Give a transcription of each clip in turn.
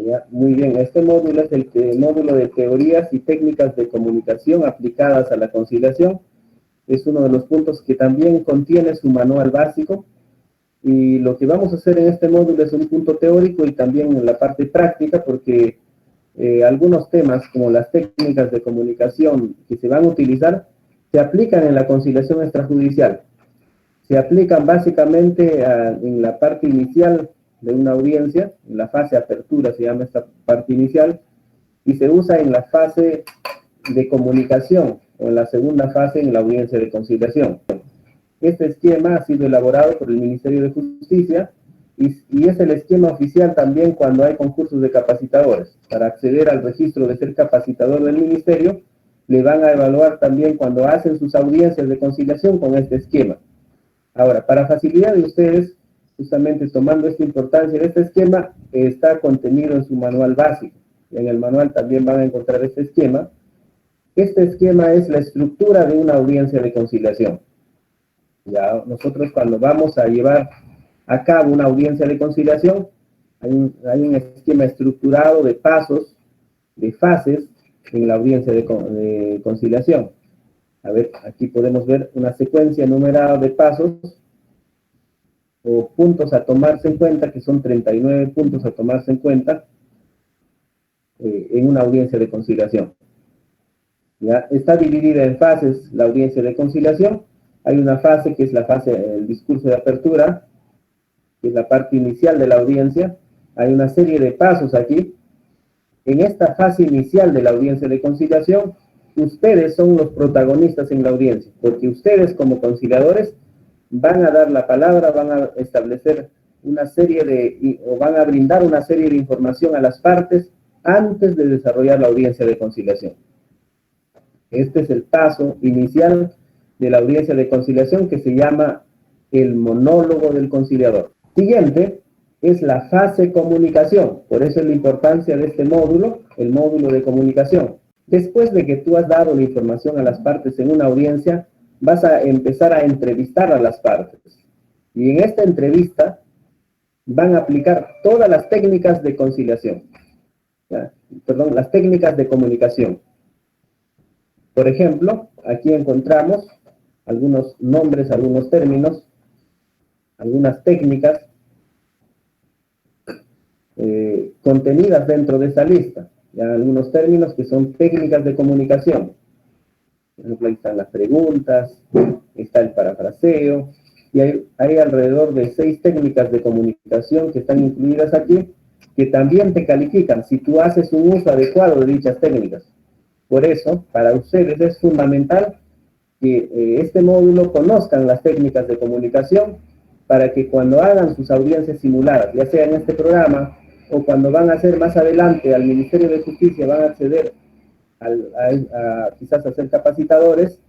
Ya, muy bien, este módulo es el módulo de teorías y técnicas de comunicación aplicadas a la conciliación. Es uno de los puntos que también contiene su manual básico. Y lo que vamos a hacer en este módulo es un punto teórico y también en la parte práctica, porque algunos temas como las técnicas de comunicación que se van a utilizar se aplican en la conciliación extrajudicial. Se aplican básicamente en la parte inicial de una audiencia, en la fase apertura se llama esta parte inicial, y se usa en la fase de comunicación o en la segunda fase en la audiencia de conciliación. Este esquema ha sido elaborado por el Ministerio de Justicia y es el esquema oficial también cuando hay concursos de capacitadores. Para acceder al registro de ser capacitador del Ministerio, le van a evaluar también cuando hacen sus audiencias de conciliación con este esquema. Ahora, para facilidad de ustedes, justamente tomando esta importancia de este esquema, está contenido en su manual básico. En el manual también van a encontrar este esquema. Este esquema es la estructura de una audiencia de conciliación. Ya nosotros cuando vamos a llevar a cabo una audiencia de conciliación, hay un esquema estructurado de pasos, de fases en la audiencia de conciliación. A ver, aquí podemos ver una secuencia numerada de pasos o puntos a tomarse en cuenta, que son 39 puntos a tomarse en cuenta en una audiencia de conciliación. ¿Ya? Está dividida en fases la audiencia de conciliación. Hay una fase que es la fase del discurso de apertura, que es la parte inicial de la audiencia. Hay una serie de pasos aquí. En esta fase inicial de la audiencia de conciliación, ustedes son los protagonistas en la audiencia, porque ustedes como conciliadores van a dar la palabra, van a establecer una serie o van a brindar una serie de información a las partes antes de desarrollar la audiencia de conciliación. Este es el paso inicial de la audiencia de conciliación que se llama el monólogo del conciliador. Siguiente es la fase comunicación, por eso es la importancia de este módulo, el módulo de comunicación. Después de que tú has dado la información a las partes en una audiencia, vas a empezar a entrevistar a las partes. Y en esta entrevista van a aplicar todas las técnicas de conciliación. Perdón, las técnicas de comunicación. Por ejemplo, aquí encontramos algunos nombres, algunos términos, algunas técnicas contenidas dentro de esa lista. Ya algunos términos que son técnicas de comunicación. Por ejemplo, ahí están las preguntas, está el parafraseo, y hay alrededor de 6 técnicas de comunicación que están incluidas aquí, que también te califican si tú haces un uso adecuado de dichas técnicas. Por eso, para ustedes es fundamental que este módulo conozcan las técnicas de comunicación para que cuando hagan sus audiencias simuladas, ya sea en este programa o cuando van a hacer más adelante al Ministerio de Justicia, van a acceder quizás a ser capacitadores,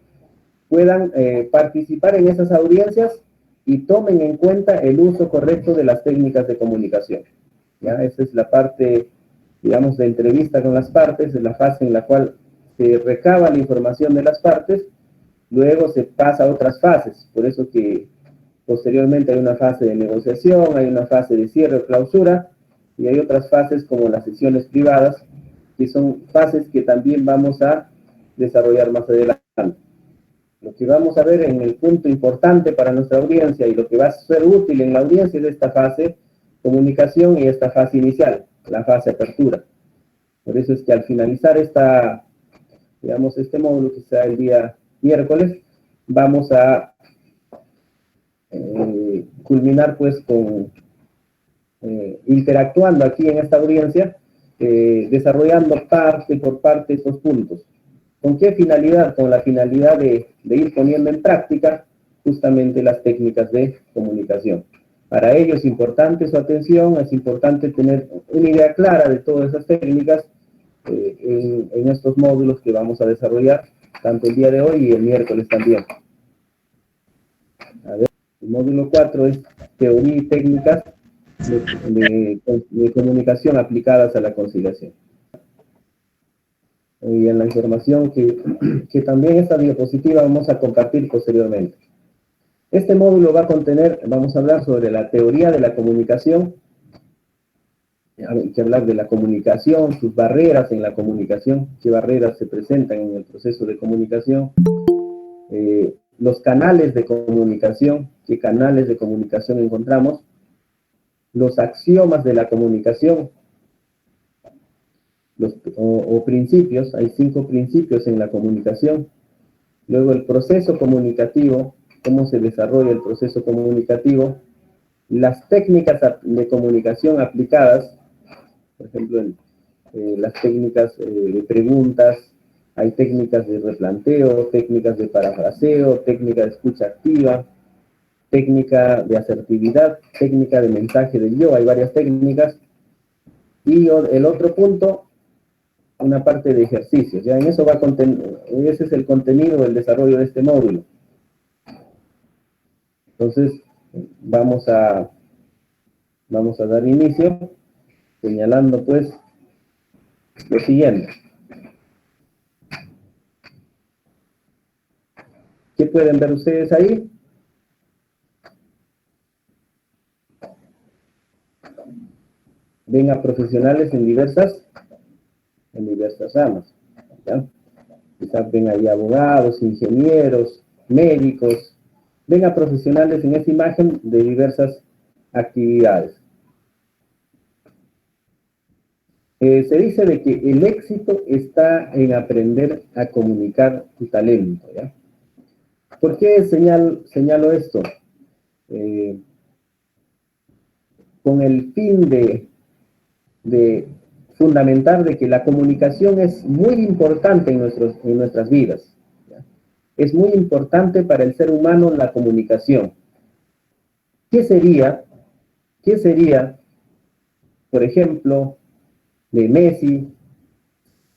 puedan participar en esas audiencias y tomen en cuenta el uso correcto de las técnicas de comunicación. ¿Ya? Esa es la parte, digamos, de entrevista con las partes, es la fase en la cual se recaba la información de las partes, luego se pasa a otras fases, por eso que posteriormente hay una fase de negociación, hay una fase de cierre o clausura, y hay otras fases como las sesiones privadas, que son fases que también vamos a desarrollar más adelante. Lo que vamos a ver en el punto importante para nuestra audiencia y lo que va a ser útil en la audiencia es esta fase comunicación y esta fase inicial, la fase apertura. Por eso es que al finalizar este módulo que será el día miércoles, vamos a culminar pues con interactuando aquí en esta audiencia, desarrollando parte por parte estos puntos. ¿Con qué finalidad? Con la finalidad de ir poniendo en práctica justamente las técnicas de comunicación. Para ello es importante su atención, es importante tener una idea clara de todas esas técnicas en estos módulos que vamos a desarrollar, tanto el día de hoy y el miércoles también. A ver, el módulo 4 es teoría y técnicas de comunicación aplicadas a la conciliación. Y en la información que también esta diapositiva vamos a compartir posteriormente. Este módulo va a contener, vamos a hablar sobre la teoría de la comunicación, hay que hablar de la comunicación, sus barreras en la comunicación, qué barreras se presentan en el proceso de comunicación, los canales de comunicación, qué canales de comunicación encontramos, los axiomas de la comunicación, o principios, hay 5 principios en la comunicación. Luego el proceso comunicativo, cómo se desarrolla el proceso comunicativo, las técnicas de comunicación aplicadas, por ejemplo, las técnicas de preguntas, hay técnicas de replanteo, técnicas de parafraseo, técnica de escucha activa, técnica de asertividad, técnica de mensaje del yo, hay varias técnicas. Y el otro punto, una parte de ejercicios, ya en eso va ese es el contenido del desarrollo de este módulo. Entonces, vamos a dar inicio, señalando pues lo siguiente. ¿Qué pueden ver ustedes ahí? Ven a profesionales en diversas ramas, ¿ya? Quizás ven ahí abogados, ingenieros, médicos, ven a profesionales en esta imagen de diversas actividades. Se dice de que el éxito está en aprender a comunicar tu talento, ¿ya? ¿Por qué señalo esto? Con el fin de fundamentar de que la comunicación es muy importante en nuestras vidas, ¿ya? Es muy importante para el ser humano la comunicación. ¿Qué sería, por ejemplo, de Messi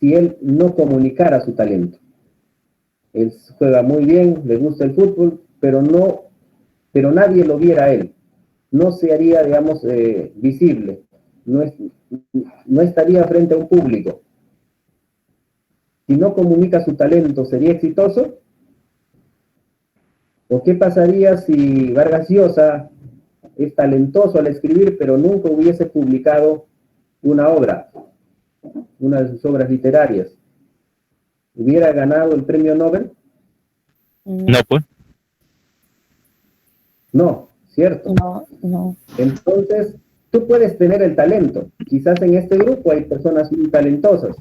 si él no comunicara su talento? Él juega muy bien, le gusta el fútbol, pero nadie lo viera a él. No se haría, digamos, visible. No estaría frente a un público. Si no comunica su talento, ¿sería exitoso? ¿O qué pasaría si Vargas Llosa es talentoso al escribir, pero nunca hubiese publicado una de sus obras literarias? ¿Hubiera ganado el premio Nobel? No, pues. No, ¿cierto? No. Entonces, tú puedes tener el talento. Quizás en este grupo hay personas muy talentosas,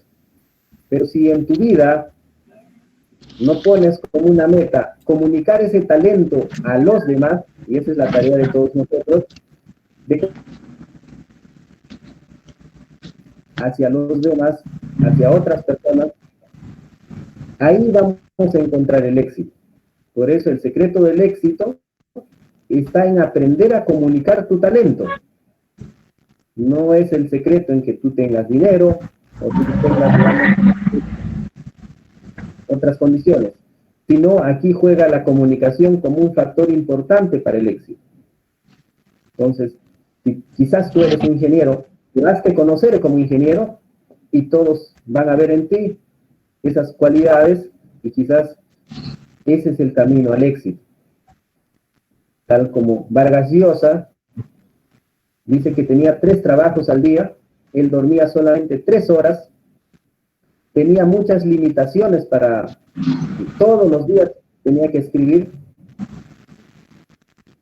pero si en tu vida no pones como una meta comunicar ese talento a los demás, y esa es la tarea de todos nosotros, hacia los demás, hacia otras personas, ahí vamos a encontrar el éxito. Por eso el secreto del éxito está en aprender a comunicar tu talento. No es el secreto en que tú tengas dinero o que tú tengas otras condiciones, sino aquí juega la comunicación como un factor importante para el éxito. Entonces, si quizás tú eres un ingeniero, te vas a conocer como ingeniero y todos van a ver en ti esas cualidades y quizás ese es el camino al éxito. Tal como Vargas Llosa dice que tenía 3 trabajos al día, él dormía solamente 3 horas, tenía muchas limitaciones para todos los días tenía que escribir,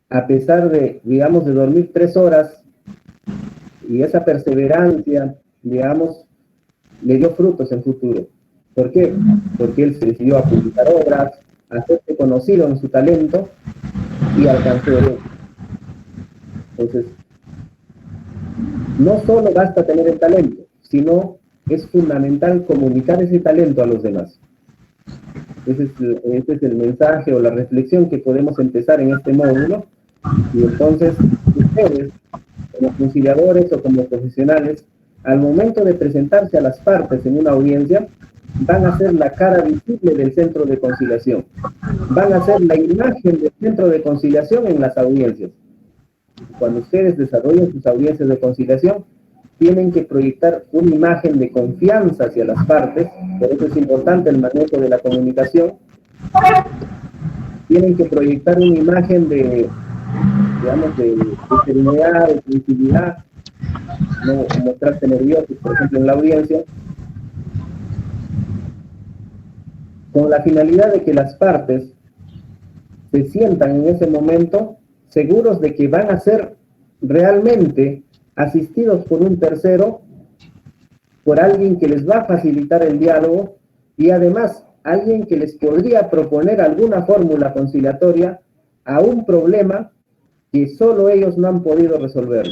a pesar de, digamos, de dormir 3 horas, y esa perseverancia, digamos, le dio frutos en futuro. ¿Por qué? Porque él se decidió a publicar obras, a hacerse conocido en su talento, y alcanzó el éxito. Entonces, no solo basta tener el talento, sino es fundamental comunicar ese talento a los demás. Ese es el mensaje o la reflexión que podemos empezar en este módulo. Y entonces, ustedes, como conciliadores o como profesionales, al momento de presentarse a las partes en una audiencia, van a ser la cara visible del centro de conciliación. Van a ser la imagen del centro de conciliación en las audiencias. Cuando ustedes desarrollen sus audiencias de conciliación, tienen que proyectar una imagen de confianza hacia las partes, por eso es importante el manejo de la comunicación. Tienen que proyectar una imagen de, digamos, de serenidad, de tranquilidad, no mostrarse nerviosos, por ejemplo, en la audiencia, con la finalidad de que las partes se sientan en ese momento seguros de que van a ser realmente asistidos por un tercero, por alguien que les va a facilitar el diálogo y además alguien que les podría proponer alguna fórmula conciliatoria a un problema que solo ellos no han podido resolver.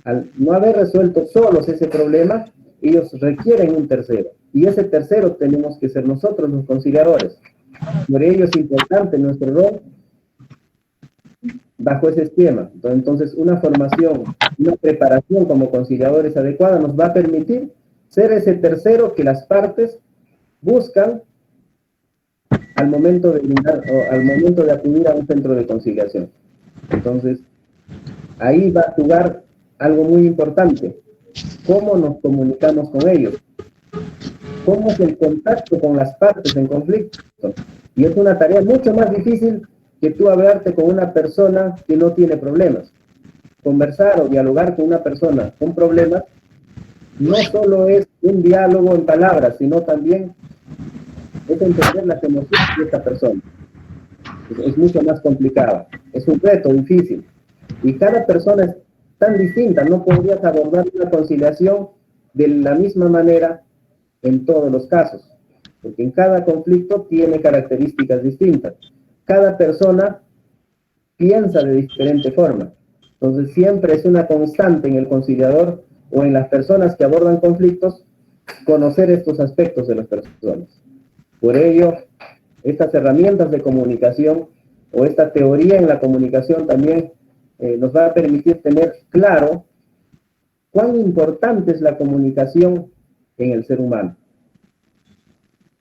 Al no haber resuelto solos ese problema, ellos requieren un tercero. Y ese tercero tenemos que ser nosotros, los conciliadores. Por ello es importante nuestro rol bajo ese esquema. Entonces, una formación, una preparación como conciliadores adecuada nos va a permitir ser ese tercero que las partes buscan al momento de brindar, o al momento de acudir a un centro de conciliación. Entonces, ahí va a jugar algo muy importante. ¿Cómo nos comunicamos con ellos? ¿Cómo es el contacto con las partes en conflicto? Y es una tarea mucho más difícil que tú hablarte con una persona que no tiene problemas. Conversar o dialogar con una persona con problemas no solo es un diálogo en palabras, sino también es entender las emociones de esta persona. Es mucho más complicado. Es un reto difícil. Y cada persona es tan distinta. No podrías abordar una conciliación de la misma manera en todos los casos. Porque en cada conflicto tiene características distintas. Cada persona piensa de diferente forma. Entonces siempre es una constante en el conciliador o en las personas que abordan conflictos conocer estos aspectos de las personas. Por ello, estas herramientas de comunicación o esta teoría en la comunicación también nos va a permitir tener claro cuán importante es la comunicación en el ser humano.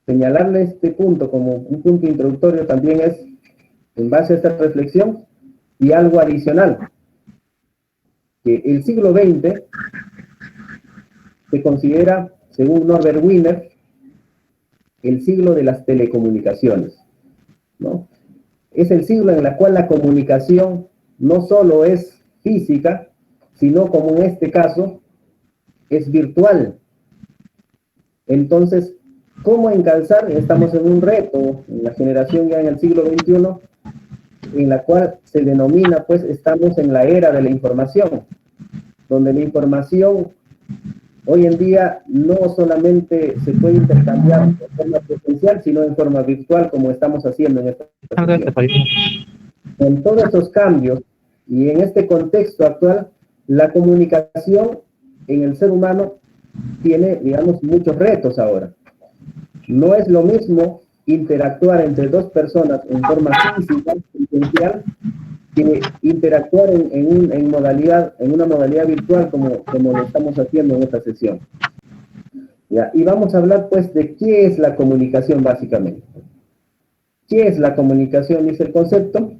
Señalarle este punto como un punto introductorio también es, en base a esta reflexión, y algo adicional, que el siglo XX se considera, según Norbert Wiener, el siglo de las telecomunicaciones, ¿no? Es el siglo en el cual la comunicación no solo es física, sino como en este caso, es virtual. Entonces, ¿cómo encalzar? Estamos en un reto, en la generación ya en el siglo XXI, en la cual se denomina, pues, estamos en la era de la información, donde la información hoy en día no solamente se puede intercambiar de forma presencial, sino en forma virtual, como estamos haciendo en esta sesión. Con todos esos cambios y en este contexto actual, la comunicación en el ser humano tiene, digamos, muchos retos ahora. No es lo mismo interactuar entre dos personas en forma física, presencial, que interactuar en una modalidad virtual como lo estamos haciendo en esta sesión. ¿Ya? Y vamos a hablar pues de qué es la comunicación básicamente. ¿Qué es la comunicación? Dice el concepto.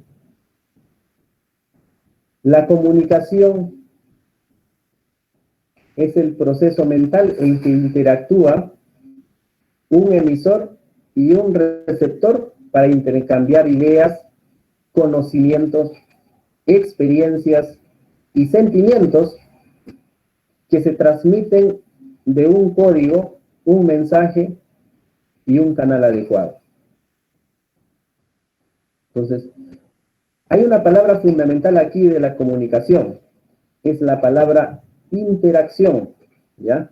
La comunicación es el proceso mental en que interactúa un emisor y un receptor para intercambiar ideas, conocimientos, experiencias y sentimientos que se transmiten de un código, un mensaje y un canal adecuado. Entonces, hay una palabra fundamental aquí de la comunicación, es la palabra interacción, ¿ya?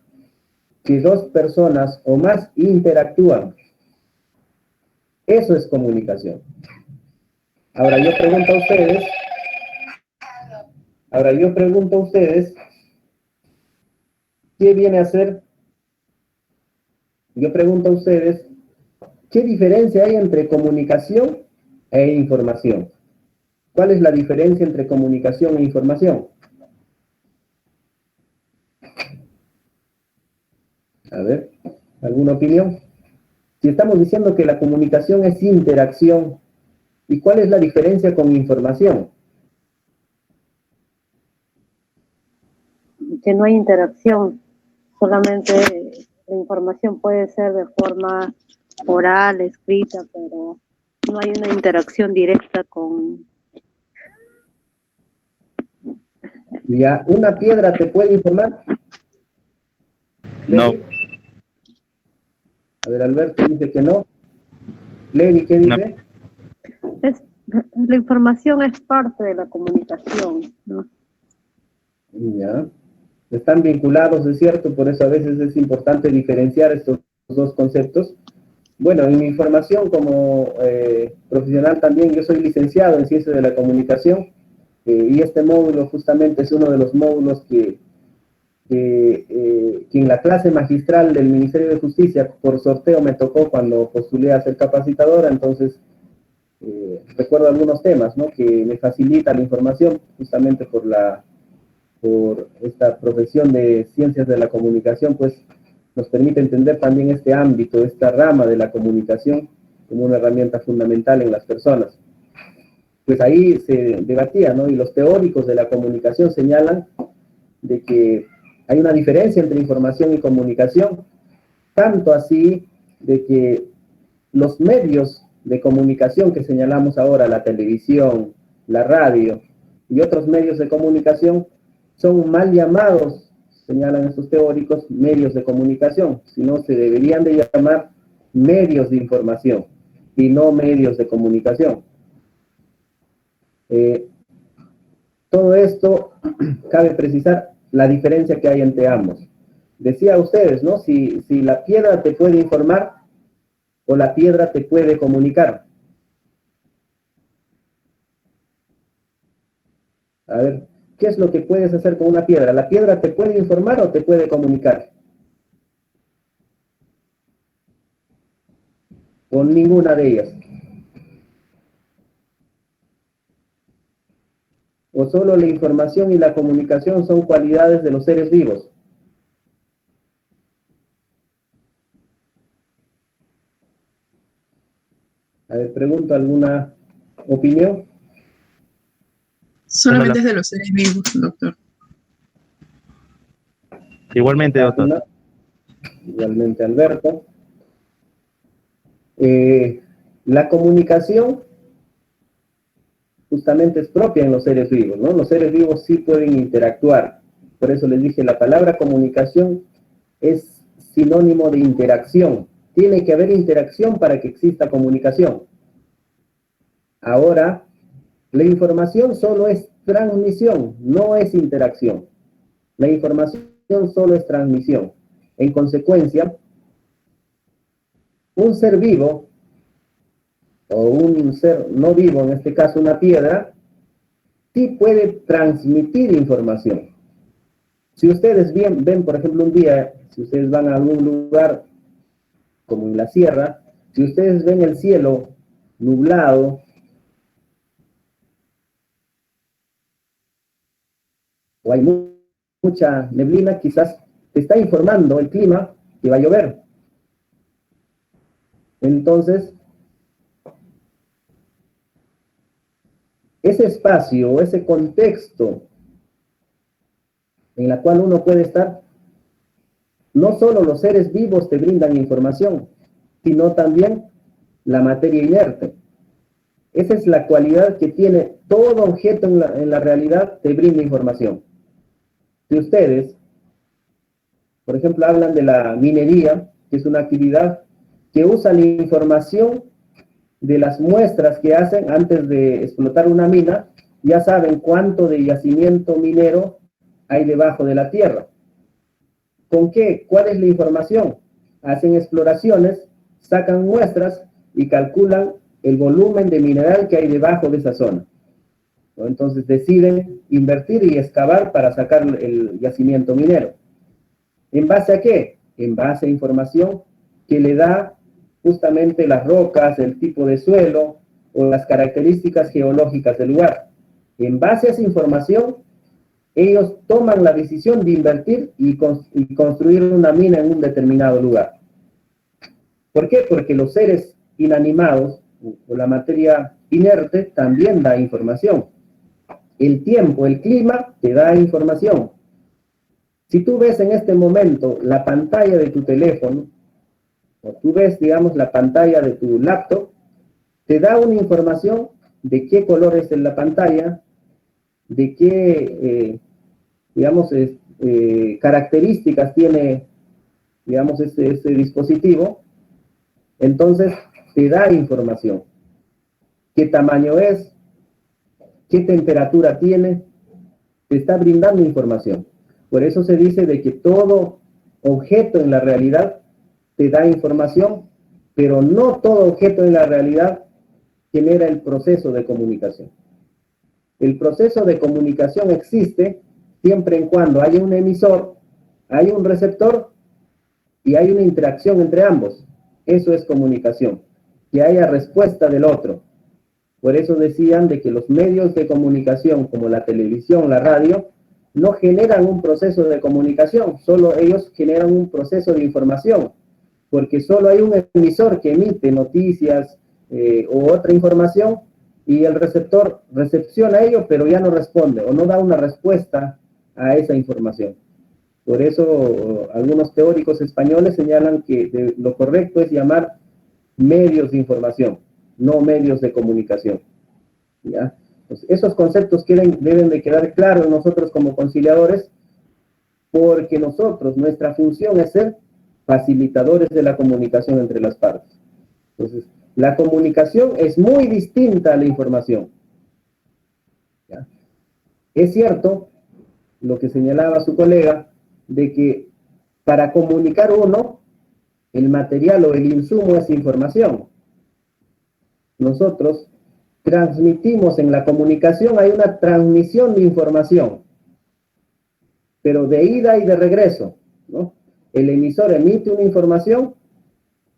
Que dos personas o más interactúan. Eso es comunicación. Ahora yo pregunto a ustedes, ¿qué viene a ser? Yo pregunto a ustedes, ¿qué diferencia hay entre comunicación e información? ¿Cuál es la diferencia entre comunicación e información? A ver, ¿alguna opinión? Si estamos diciendo que la comunicación es interacción, ¿y cuál es la diferencia con información? Que no hay interacción, solamente la información puede ser de forma oral, escrita, pero no hay una interacción directa con Ya, ¿una piedra te puede informar? No. Levi. A ver, Alberto dice que no. Levi, ¿qué No. dice? La información es parte de la comunicación, ¿no? Ya. Están vinculados, es cierto, por eso a veces es importante diferenciar estos dos conceptos. Bueno, en mi formación como profesional también, yo soy licenciado en Ciencias de la Comunicación, y este módulo justamente es uno de los módulos que en la clase magistral del Ministerio de Justicia, por sorteo me tocó cuando postulé a ser capacitadora. Entonces recuerdo algunos temas, ¿no?, que me facilita la información justamente por esta profesión de Ciencias de la Comunicación. Pues nos permite entender también este ámbito, esta rama de la comunicación como una herramienta fundamental en las personas. Pues ahí se debatía, ¿no?, y los teóricos de la comunicación señalan de que hay una diferencia entre información y comunicación, tanto así de que los medios de comunicación que señalamos ahora, la televisión, la radio y otros medios de comunicación, son mal llamados, señalan estos teóricos, medios de comunicación, sino se deberían de llamar medios de información y no medios de comunicación. Todo esto cabe precisar la diferencia que hay entre ambos. Decía ustedes, ¿no?, si la piedra te puede informar o la piedra te puede comunicar. A ver, ¿qué es lo que puedes hacer con una piedra? ¿La piedra te puede informar o te puede comunicar? Con ninguna de ellas. ¿O solo la información y la comunicación son cualidades de los seres vivos? A ver, pregunto, ¿alguna opinión? Solamente es de los seres vivos, doctor. Igualmente, doctor. Igualmente, Alberto. La comunicación justamente es propia en los seres vivos, ¿no? Los seres vivos sí pueden interactuar. Por eso les dije, la palabra comunicación es sinónimo de interacción. Tiene que haber interacción para que exista comunicación. Ahora, la información solo es transmisión, no es interacción. La información solo es transmisión. En consecuencia, un ser vivo, o un ser no vivo, en este caso una piedra, sí puede transmitir información. Si ustedes ven, por ejemplo, un día, si ustedes van a algún lugar, como en la sierra, si ustedes ven el cielo nublado, o hay mucha neblina, quizás te está informando el clima que va a llover. Entonces, ese espacio, ese contexto en el cual uno puede estar, no solo los seres vivos te brindan información, sino también la materia inerte. Esa es la cualidad que tiene todo objeto en la realidad, te brinda información. Si ustedes, por ejemplo, hablan de la minería, que es una actividad que usa la información de las muestras que hacen antes de explotar una mina, ya saben cuánto de yacimiento minero hay debajo de la tierra. ¿Con qué? ¿Cuál es la información? Hacen exploraciones, sacan muestras y calculan el volumen de mineral que hay debajo de esa zona, ¿no? Entonces deciden invertir y excavar para sacar el yacimiento minero. ¿En base a qué? En base a información que le da justamente las rocas, el tipo de suelo o las características geológicas del lugar. En base a esa información, ellos toman la decisión de invertir y construir una mina en un determinado lugar. ¿Por qué? Porque los seres inanimados o la materia inerte también da información. El tiempo, el clima te da información. Si tú ves en este momento la pantalla de tu teléfono, o tú ves, digamos, la pantalla de tu laptop, te da una información de qué color es en la pantalla, de qué digamos, características tiene, digamos, este dispositivo, entonces te da información. ¿Qué tamaño es? ¿Qué temperatura tiene? Te está brindando información. Por eso se dice de que todo objeto en la realidad te da información, pero no todo objeto en la realidad genera el proceso de comunicación. El proceso de comunicación existe siempre en cuando haya un emisor, hay un receptor y hay una interacción entre ambos. Eso es comunicación, que haya respuesta del otro. Por eso decían de que los medios de comunicación, como la televisión, la radio, no generan un proceso de comunicación, solo ellos generan un proceso de información, porque solo hay un emisor que emite noticias o otra información, y el receptor recepciona ello, pero ya no responde o no da una respuesta a esa información. Por eso algunos teóricos españoles señalan que lo correcto es llamar medios de información, no medios de comunicación. ¿Ya? Pues esos conceptos deben de quedar claros nosotros como conciliadores, porque nuestra función es ser facilitadores de la comunicación entre las partes. Entonces, la comunicación es muy distinta a la información. ¿Ya? Es cierto lo que señalaba su colega, de que para comunicar uno, el material o el insumo es información. Nosotros transmitimos en la comunicación, hay una transmisión de información, pero de ida y de regreso, ¿no? El emisor emite una información,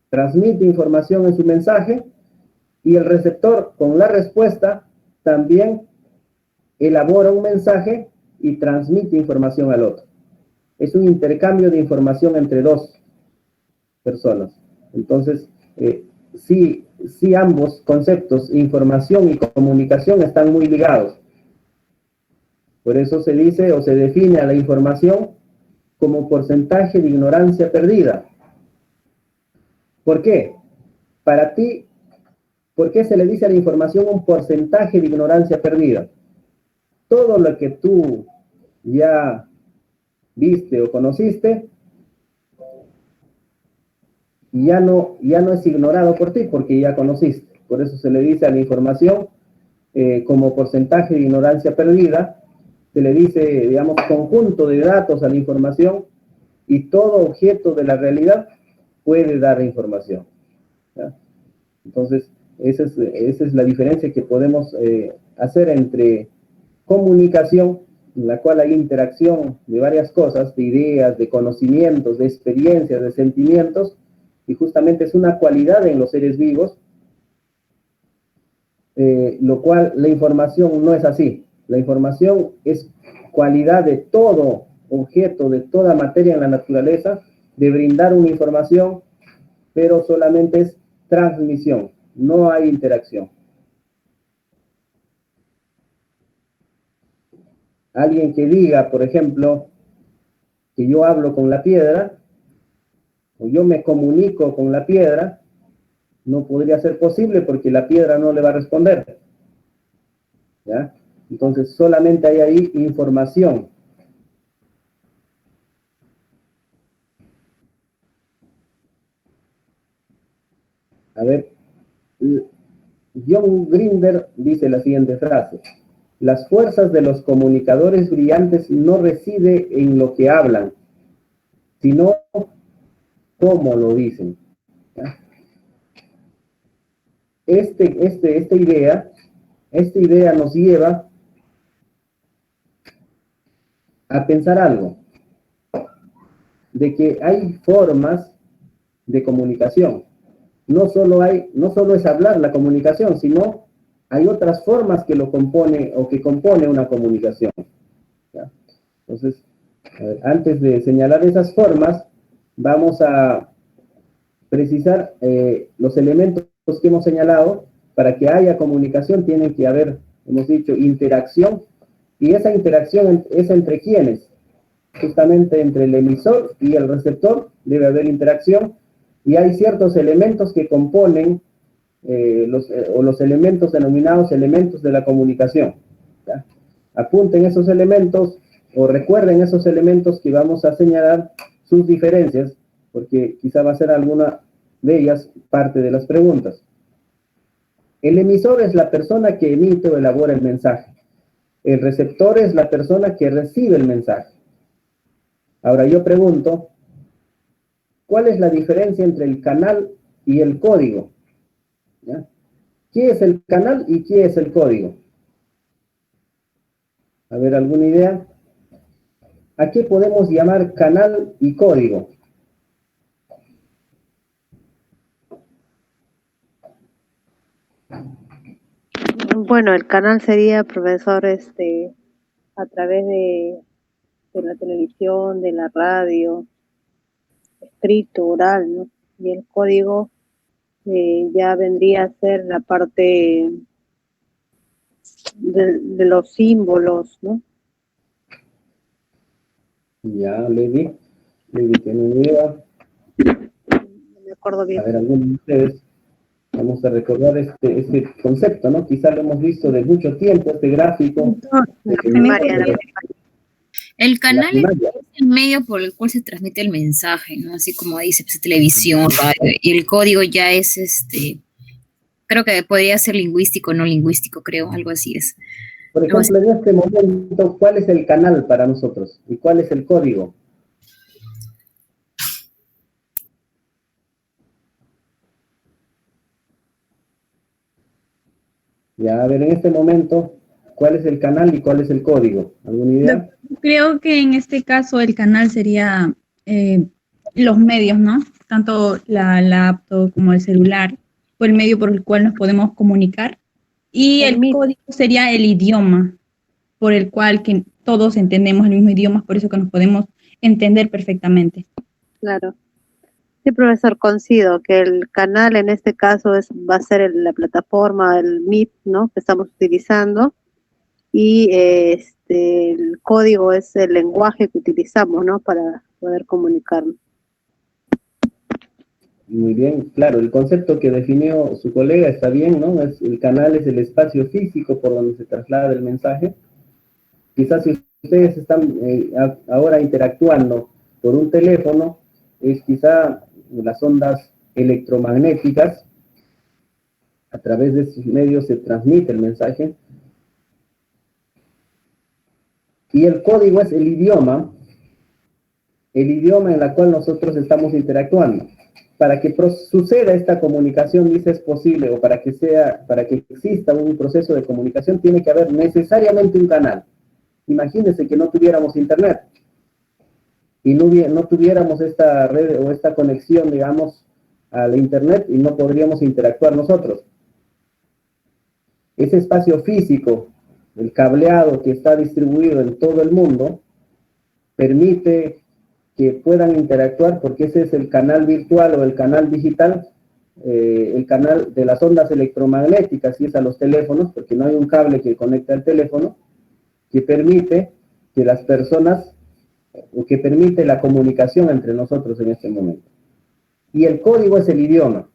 transmite información en su mensaje, y el receptor con la respuesta también elabora un mensaje y transmite información al otro. Es un intercambio de información entre dos personas. Entonces, sí ambos conceptos, información y comunicación, están muy ligados. Por eso se dice o se define a la información como porcentaje de ignorancia perdida. ¿Por qué? Para ti, ¿por qué se le dice a la información un porcentaje de ignorancia perdida? Todo lo que tú ya viste o conociste, ya no es ignorado por ti, porque ya conociste. Por eso se le dice a la información como porcentaje de ignorancia perdida. Se le dice, digamos, conjunto de datos a la información, y todo objeto de la realidad puede dar información. ¿Ya? Entonces, esa es la diferencia que podemos hacer entre comunicación, en la cual hay interacción de varias cosas, de ideas, de conocimientos, de experiencias, de sentimientos, y justamente es una cualidad en los seres vivos, lo cual la información no es así. La información es cualidad de todo objeto, de toda materia en la naturaleza, de brindar una información, pero solamente es transmisión, no hay interacción. Alguien que diga, por ejemplo, que yo hablo con la piedra, o yo me comunico con la piedra, no podría ser posible porque la piedra no le va a responder. ¿Ya? Entonces solamente hay ahí información. A ver, John Grinder dice la siguiente frase: las fuerzas de los comunicadores brillantes no residen en lo que hablan, sino cómo lo dicen. ¿Ya? Esta idea nos lleva a pensar algo, de que hay formas de comunicación. No solo es hablar la comunicación, sino hay otras formas que lo compone o que compone una comunicación. ¿Ya? Entonces, antes de señalar esas formas, vamos a precisar los elementos que hemos señalado. Para que haya comunicación tiene que haber, hemos dicho, interacción, y esa interacción es entre quiénes, justamente entre el emisor y el receptor debe haber interacción, y hay ciertos elementos que componen los elementos denominados elementos de la comunicación. ¿Ya? Apunten esos elementos o recuerden esos elementos que vamos a señalar sus diferencias, porque quizá va a ser alguna de ellas parte de las preguntas. El emisor es la persona que emite o elabora el mensaje. El receptor es la persona que recibe el mensaje. Ahora yo pregunto, ¿cuál es la diferencia entre el canal y el código? ¿Ya? ¿Qué es el canal y qué es el código? A ver, ¿alguna idea? ¿A qué podemos llamar canal y código? Bueno, el canal sería, profesor, a través de la televisión, de la radio, escrito, oral, ¿no? Y el código ya vendría a ser la parte de los símbolos, ¿no? Ya, Levi tiene una idea. No me acuerdo bien. A ver, algunos de ustedes, vamos a recordar este concepto, ¿no? Quizá lo hemos visto de mucho tiempo, este gráfico. La primaria, El canal es primaria. el medio por el cual se transmite el mensaje, ¿no? Así como dice, pues, televisión, radio, y el código ya es, creo que podría ser lingüístico, no lingüístico, creo, algo así es. Por ejemplo, en este momento, ¿cuál es el canal para nosotros? ¿Y cuál es el código? Ya, a ver, en este momento, ¿cuál es el canal y cuál es el código? ¿Alguna idea? Creo que en este caso el canal sería los medios, ¿no? Tanto la laptop como el celular, o el medio por el cual nos podemos comunicar. Y el código sería el idioma por el cual que todos entendemos el mismo idioma, por eso que nos podemos entender perfectamente. Claro. Sí, profesor, coincido que el canal en este caso va a ser la plataforma, el Meet, ¿no? Que estamos utilizando, y el código es el lenguaje que utilizamos, ¿no? Para poder comunicarnos. Muy bien, claro, el concepto que definió su colega está bien, ¿no? El canal es el espacio físico por donde se traslada el mensaje. Quizás si ustedes están ahora interactuando por un teléfono, es quizá las ondas electromagnéticas, a través de esos medios se transmite el mensaje. Y el código es el idioma en el cual nosotros estamos interactuando. Para que suceda esta comunicación, dice, es posible, o para que exista un proceso de comunicación, tiene que haber necesariamente un canal. Imagínense que no tuviéramos internet y no tuviéramos esta red o esta conexión, digamos, al internet, y no podríamos interactuar nosotros. Ese espacio físico, el cableado que está distribuido en todo el mundo, permite que puedan interactuar, porque ese es el canal virtual o el canal digital, el canal de las ondas electromagnéticas, y es a los teléfonos, porque no hay un cable que conecte al teléfono, que permite que las personas, o que permite la comunicación entre nosotros en este momento. Y el código es el idioma.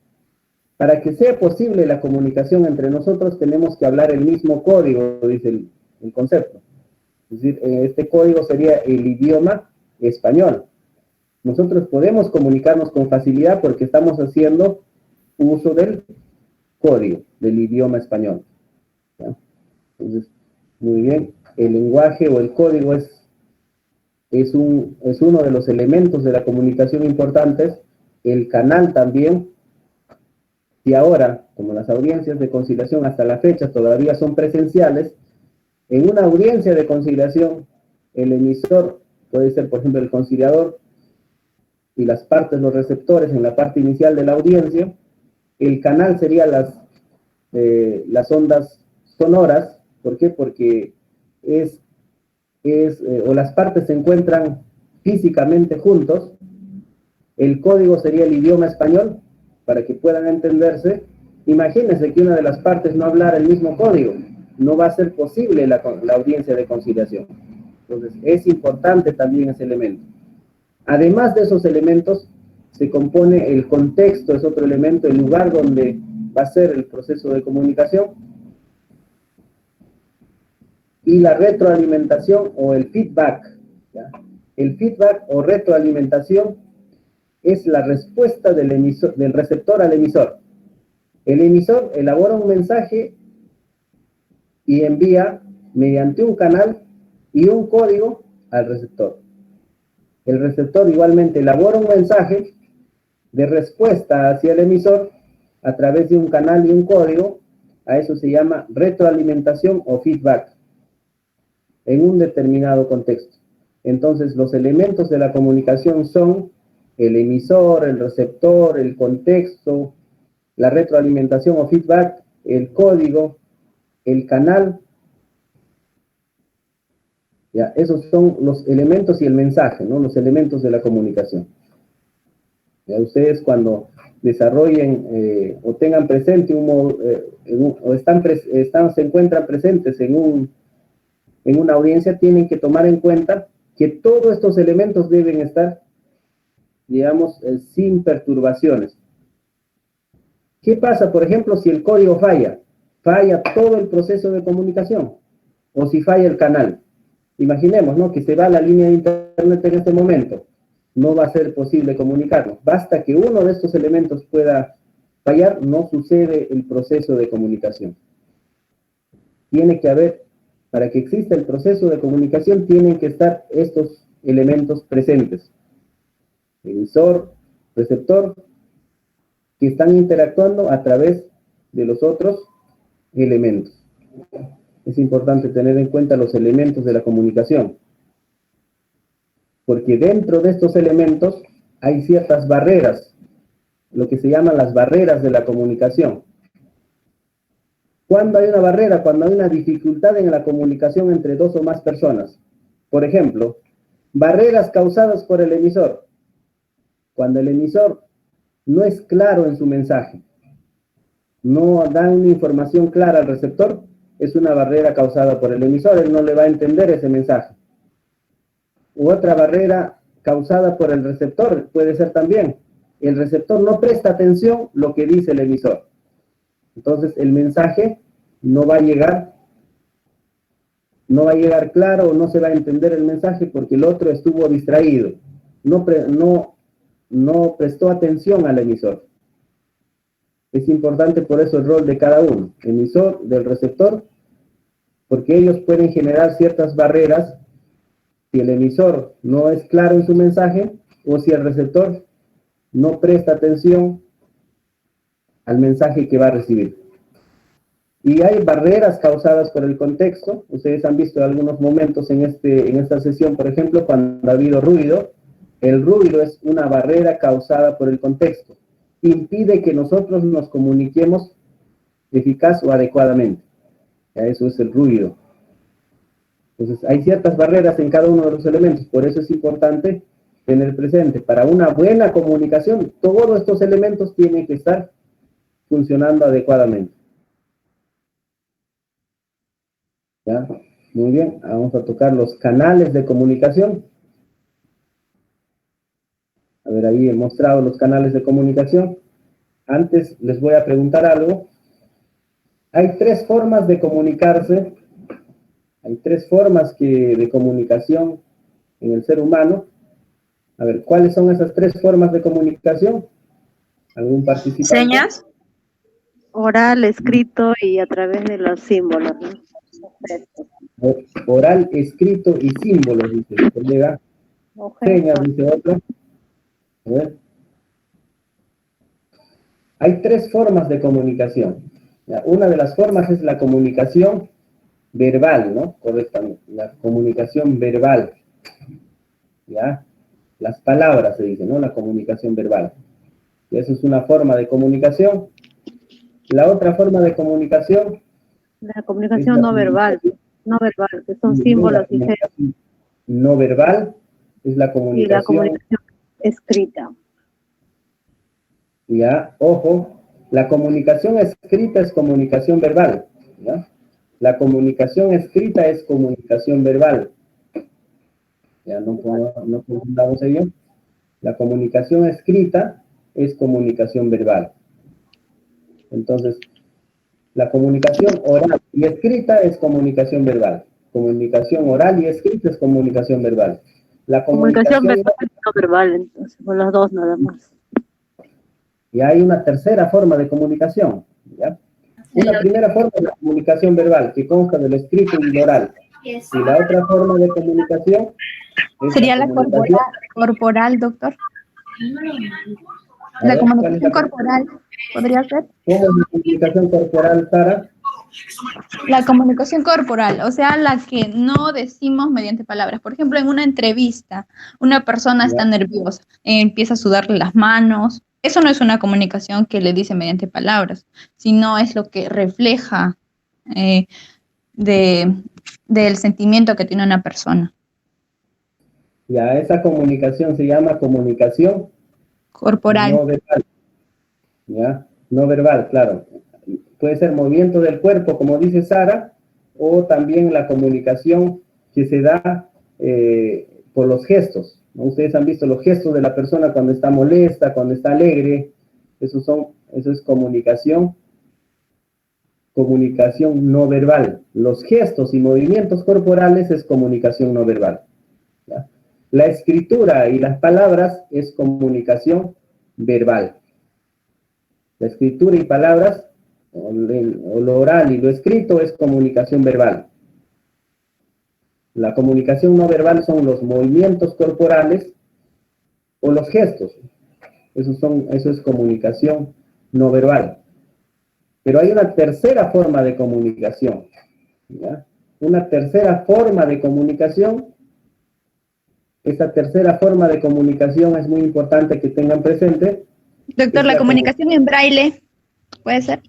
Para que sea posible la comunicación entre nosotros, tenemos que hablar el mismo código, dice el concepto. Es decir, este código sería el idioma español. Nosotros podemos comunicarnos con facilidad porque estamos haciendo uso del código, del idioma español. ¿Ya? Entonces, muy bien, el lenguaje o el código es uno de los elementos de la comunicación importantes. El canal también. Y ahora, como las audiencias de conciliación hasta la fecha todavía son presenciales, en una audiencia de conciliación, el emisor puede ser, por ejemplo, el conciliador, y las partes, los receptores, en la parte inicial de la audiencia. El canal sería las ondas sonoras. ¿Por qué? Porque o las partes se encuentran físicamente juntos. El código sería el idioma español, para que puedan entenderse. Imagínense que una de las partes no hablara el mismo código, no va a ser posible la audiencia de conciliación. Entonces, es importante también ese elemento. Además de esos elementos, se compone el contexto, es otro elemento, el lugar donde va a ser el proceso de comunicación. y la retroalimentación o el feedback. ¿Ya? El feedback o retroalimentación es la respuesta del receptor al emisor. El emisor elabora un mensaje y envía mediante un canal y un código al receptor. El receptor igualmente elabora un mensaje de respuesta hacia el emisor a través de un canal y un código. A eso se llama retroalimentación o feedback en un determinado contexto. Entonces, los elementos de la comunicación son el emisor, el receptor, el contexto, la retroalimentación o feedback, el código, el canal. Ya, esos son los elementos y el mensaje, ¿no? Los elementos de la comunicación. Ya, ustedes cuando desarrollen o tengan presente se encuentran presentes en una audiencia, tienen que tomar en cuenta que todos estos elementos deben estar, digamos, sin perturbaciones. ¿Qué pasa, por ejemplo, si el código falla? Falla todo el proceso de comunicación, o si falla el canal. Imaginemos, ¿no?, que se va la línea de internet en este momento. No va a ser posible comunicarnos. Basta que uno de estos elementos pueda fallar, no sucede el proceso de comunicación. Tiene que haber, para que exista el proceso de comunicación, tienen que estar estos elementos presentes. Emisor, receptor, que están interactuando a través de los otros elementos. Es importante tener en cuenta los elementos de la comunicación, porque dentro de estos elementos hay ciertas barreras, lo que se llaman las barreras de la comunicación. ¿Cuándo hay una barrera? Cuando hay una dificultad en la comunicación entre dos o más personas. Por ejemplo, barreras causadas por el emisor. Cuando el emisor no es claro en su mensaje, no da una información clara al receptor, es una barrera causada por el emisor, él no le va a entender ese mensaje. U otra barrera causada por el receptor puede ser también, el receptor no presta atención a lo que dice el emisor. Entonces el mensaje no va a llegar claro, o no se va a entender el mensaje porque el otro estuvo distraído, no prestó atención al emisor. Es importante por eso el rol de cada uno, emisor, del receptor, porque ellos pueden generar ciertas barreras si el emisor no es claro en su mensaje o si el receptor no presta atención al mensaje que va a recibir. Y hay barreras causadas por el contexto. Ustedes han visto algunos momentos en esta sesión, por ejemplo, cuando ha habido ruido. El ruido es una barrera causada por el contexto. Impide que nosotros nos comuniquemos eficaz o adecuadamente. Ya, eso es el ruido. Entonces, hay ciertas barreras en cada uno de los elementos. Por eso es importante tener presente. Para una buena comunicación, todos estos elementos tienen que estar funcionando adecuadamente. ¿Ya? Muy bien, vamos a tocar los canales de comunicación. A ver, ahí he mostrado los canales de comunicación. Antes les voy a preguntar algo. Hay tres formas de comunicarse. Hay tres formas de comunicación en el ser humano. A ver, ¿cuáles son esas tres formas de comunicación? ¿Algún participante? ¿Señas? Oral, escrito y a través de los símbolos, ¿no? Oral, escrito y símbolos, dice el colega. Señas, dice otro. A ver. Hay tres formas de comunicación. Una de las formas es la comunicación verbal, ¿no? Correctamente, la comunicación verbal. ¿Ya? Las palabras se dice, ¿no? La comunicación verbal. Y eso es una forma de comunicación. La otra forma de comunicación... La comunicación no verbal, que son símbolos y gestos. No verbal es la comunicación... Y la comunicación escrita. Ya, ojo, la comunicación escrita es comunicación verbal, ¿ya? La comunicación escrita es comunicación verbal. Ya, no confundamos ello. La comunicación escrita es comunicación verbal. Entonces, la comunicación oral y escrita es comunicación verbal. Comunicación oral y escrita es comunicación verbal. La Comunicación comunicación verbal y no verbal, entonces, con las dos nada más. y hay una tercera forma de comunicación, ¿ya? Una primera forma de comunicación verbal que consta del escrito y del oral. Y la otra forma de comunicación es ¿Sería la comunicación. corporal, doctor? A La ver, ¿cuál es comunicación corporal, ¿podría ser? ¿Cómo es la comunicación corporal, Sara? La comunicación corporal, o sea, la que no decimos mediante palabras. Por ejemplo, en una entrevista, una persona está Ya. nerviosa, empieza a sudarle las manos. Eso no es una comunicación que le dice mediante palabras, sino es lo que refleja eh, del sentimiento que tiene una persona. Ya, esa comunicación se llama comunicación Corporal. no verbal. ¿Ya? No verbal, claro. Puede ser movimiento del cuerpo, como dice Sara, o también la comunicación que se da por los gestos, ¿no? Ustedes han visto los gestos de la persona cuando está molesta, cuando está alegre. Eso es comunicación no verbal. Los gestos y movimientos corporales es comunicación no verbal, ¿ya? La escritura y las palabras es comunicación verbal. La escritura y palabras, o lo oral y lo escrito, es comunicación verbal. La comunicación no verbal son los movimientos corporales o los gestos. Eso es comunicación no verbal. Pero hay una tercera forma de comunicación, ¿ya? Una tercera forma de comunicación. Esta tercera forma de comunicación es muy importante que tengan presente. Doctor, la comunicación en braille, ¿puede ser?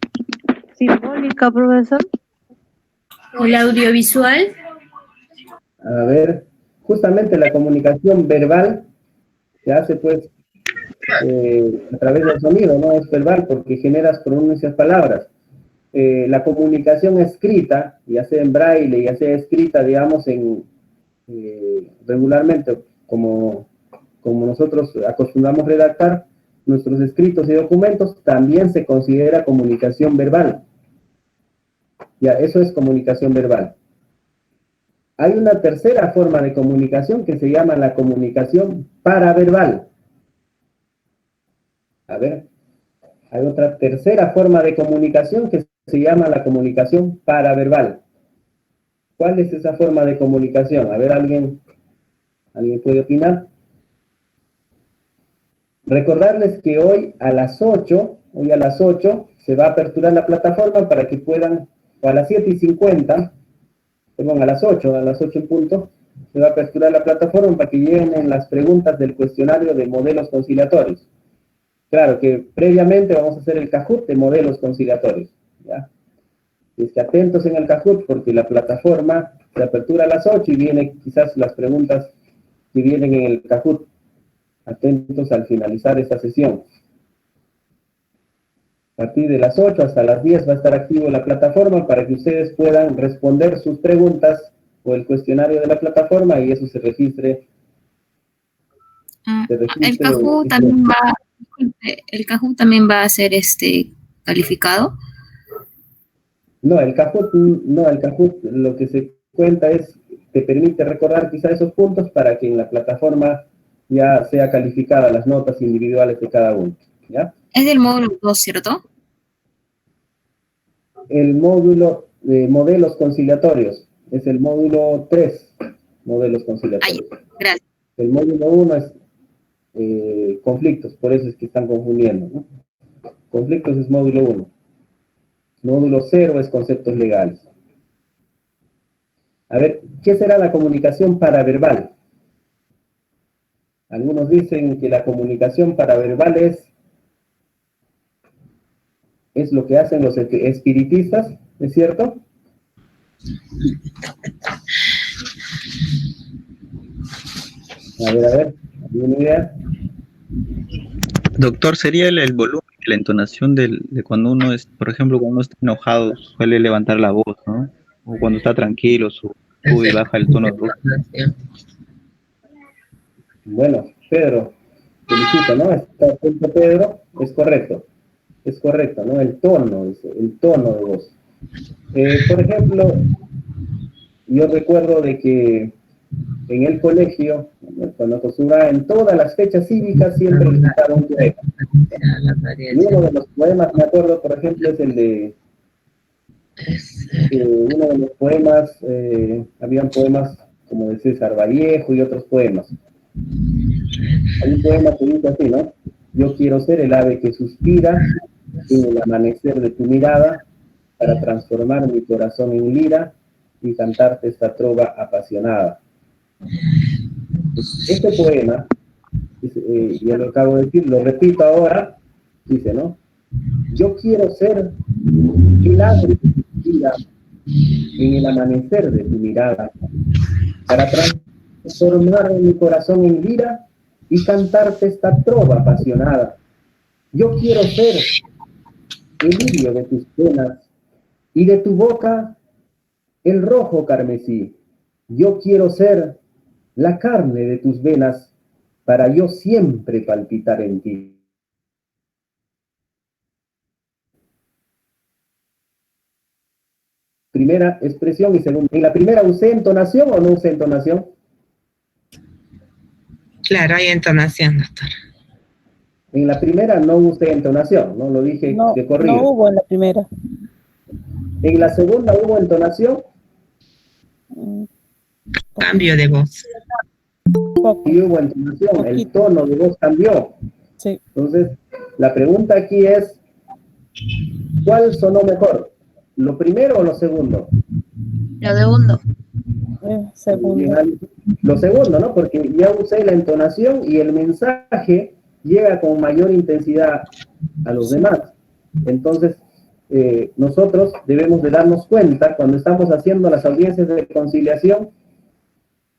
Simbólica, profesor. ¿O la audiovisual? A ver, justamente la comunicación verbal se hace pues a través del sonido, no es verbal porque generas pronuncias palabras. La comunicación escrita, ya sea en braille, ya sea escrita, digamos, regularmente, como nosotros acostumbramos redactar nuestros escritos y documentos, también se considera comunicación verbal. Ya, eso es comunicación verbal. Hay una tercera forma de comunicación que se llama la comunicación paraverbal. A ver, hay otra tercera forma de comunicación que se llama la comunicación paraverbal. ¿Cuál es esa forma de comunicación? A ver, ¿alguien puede opinar? Recordarles que hoy a las 8 se va a aperturar la plataforma para que puedan, o a las 7:50, perdón, a las 8 en punto, se va a aperturar la plataforma para que llenen las preguntas del cuestionario de modelos conciliatorios. Claro que previamente vamos a hacer el Kahoot de modelos conciliatorios, ¿ya? Y es que atentos en el Kahoot porque la plataforma se apertura a las 8 y vienen quizás las preguntas que vienen en el Kahoot. Atentos al finalizar esta sesión. A partir de las 8 hasta las 10 va a estar activo la plataforma para que ustedes puedan responder sus preguntas o el cuestionario de la plataforma y eso se registre. El Kahoot también va a ser calificado. No, el Kahoot lo que se cuenta es, te permite recordar quizá esos puntos para que en la plataforma ya sea calificada las notas individuales de cada uno, ¿ya? Es del módulo 2, ¿cierto? El módulo de modelos conciliatorios es el módulo 3, modelos conciliatorios. Ay, gracias. El módulo 1 es conflictos, por eso es que están confundiendo, ¿no? Conflictos es módulo 1. Módulo 0 es conceptos legales. A ver, ¿qué será la comunicación paraverbal? Algunos dicen que la comunicación paraverbal es lo que hacen los espiritistas, ¿es cierto? A ver, ¿alguna idea? Doctor, sería el volumen, la entonación de cuando uno es, por ejemplo, cuando uno está enojado, suele levantar la voz, ¿no? O cuando está tranquilo, sube y baja el tono de voz. Bueno, Pedro, felicito, ¿no? Está atento, Pedro, es correcto, ¿no? El tono de voz. Por ejemplo, Yo recuerdo de que en el colegio, cuando acostumbraba en todas las fechas cívicas, siempre recitaba un poema. Y uno de los poemas, me acuerdo, por ejemplo, es el de uno de los poemas, habían poemas como de César Vallejo y otros poemas. Hay un poema que dice así, ¿no? Yo quiero ser el ave que suspira en el amanecer de tu mirada para transformar mi corazón en lira y cantarte esta trova apasionada. Este poema, ya lo acabo de decir, lo repito ahora, dice, ¿no? Yo quiero ser el ave que suspira en el amanecer de tu mirada para transformar mi corazón en lira y cantarte esta trova apasionada. Yo quiero ser el lirio de tus penas y de tu boca el rojo carmesí. Yo quiero ser la carne de tus venas para yo siempre palpitar en ti. Primera expresión y segunda. ¿En la primera usé entonación o no usé entonación? Claro, hay entonación, doctor. En la primera no usé entonación, no lo dije de corrido. No hubo en la primera. En la segunda hubo entonación. Cambio de voz. Y hubo entonación, el tono de voz cambió. Sí. Entonces, la pregunta aquí es, ¿cuál sonó mejor? ¿Lo primero o lo segundo? Lo segundo. Segundo. Lo segundo, ¿no? Porque ya usé la entonación y el mensaje llega con mayor intensidad a los demás. Entonces, nosotros debemos de darnos cuenta, cuando estamos haciendo las audiencias de conciliación,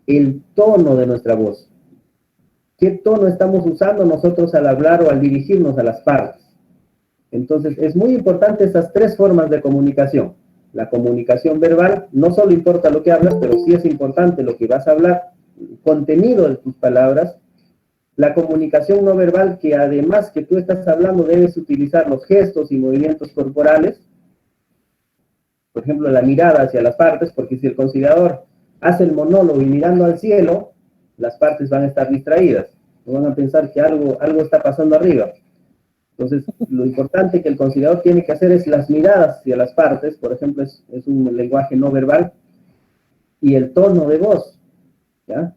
el tono de nuestra voz. ¿Qué tono estamos usando nosotros al hablar o al dirigirnos a las partes? Entonces, es muy importante esas tres formas de comunicación. La comunicación verbal, no solo importa lo que hablas, pero sí es importante lo que vas a hablar, el contenido de tus palabras. La comunicación no verbal, que además que tú estás hablando, debes utilizar los gestos y movimientos corporales. Por ejemplo, la mirada hacia las partes, porque si el conciliador hace el monólogo y mirando al cielo, las partes van a estar distraídas. No van a pensar que algo está pasando arriba. Entonces, lo importante que el conciliador tiene que hacer es las miradas hacia las partes, por ejemplo, es un lenguaje no verbal, y el tono de voz, ¿ya?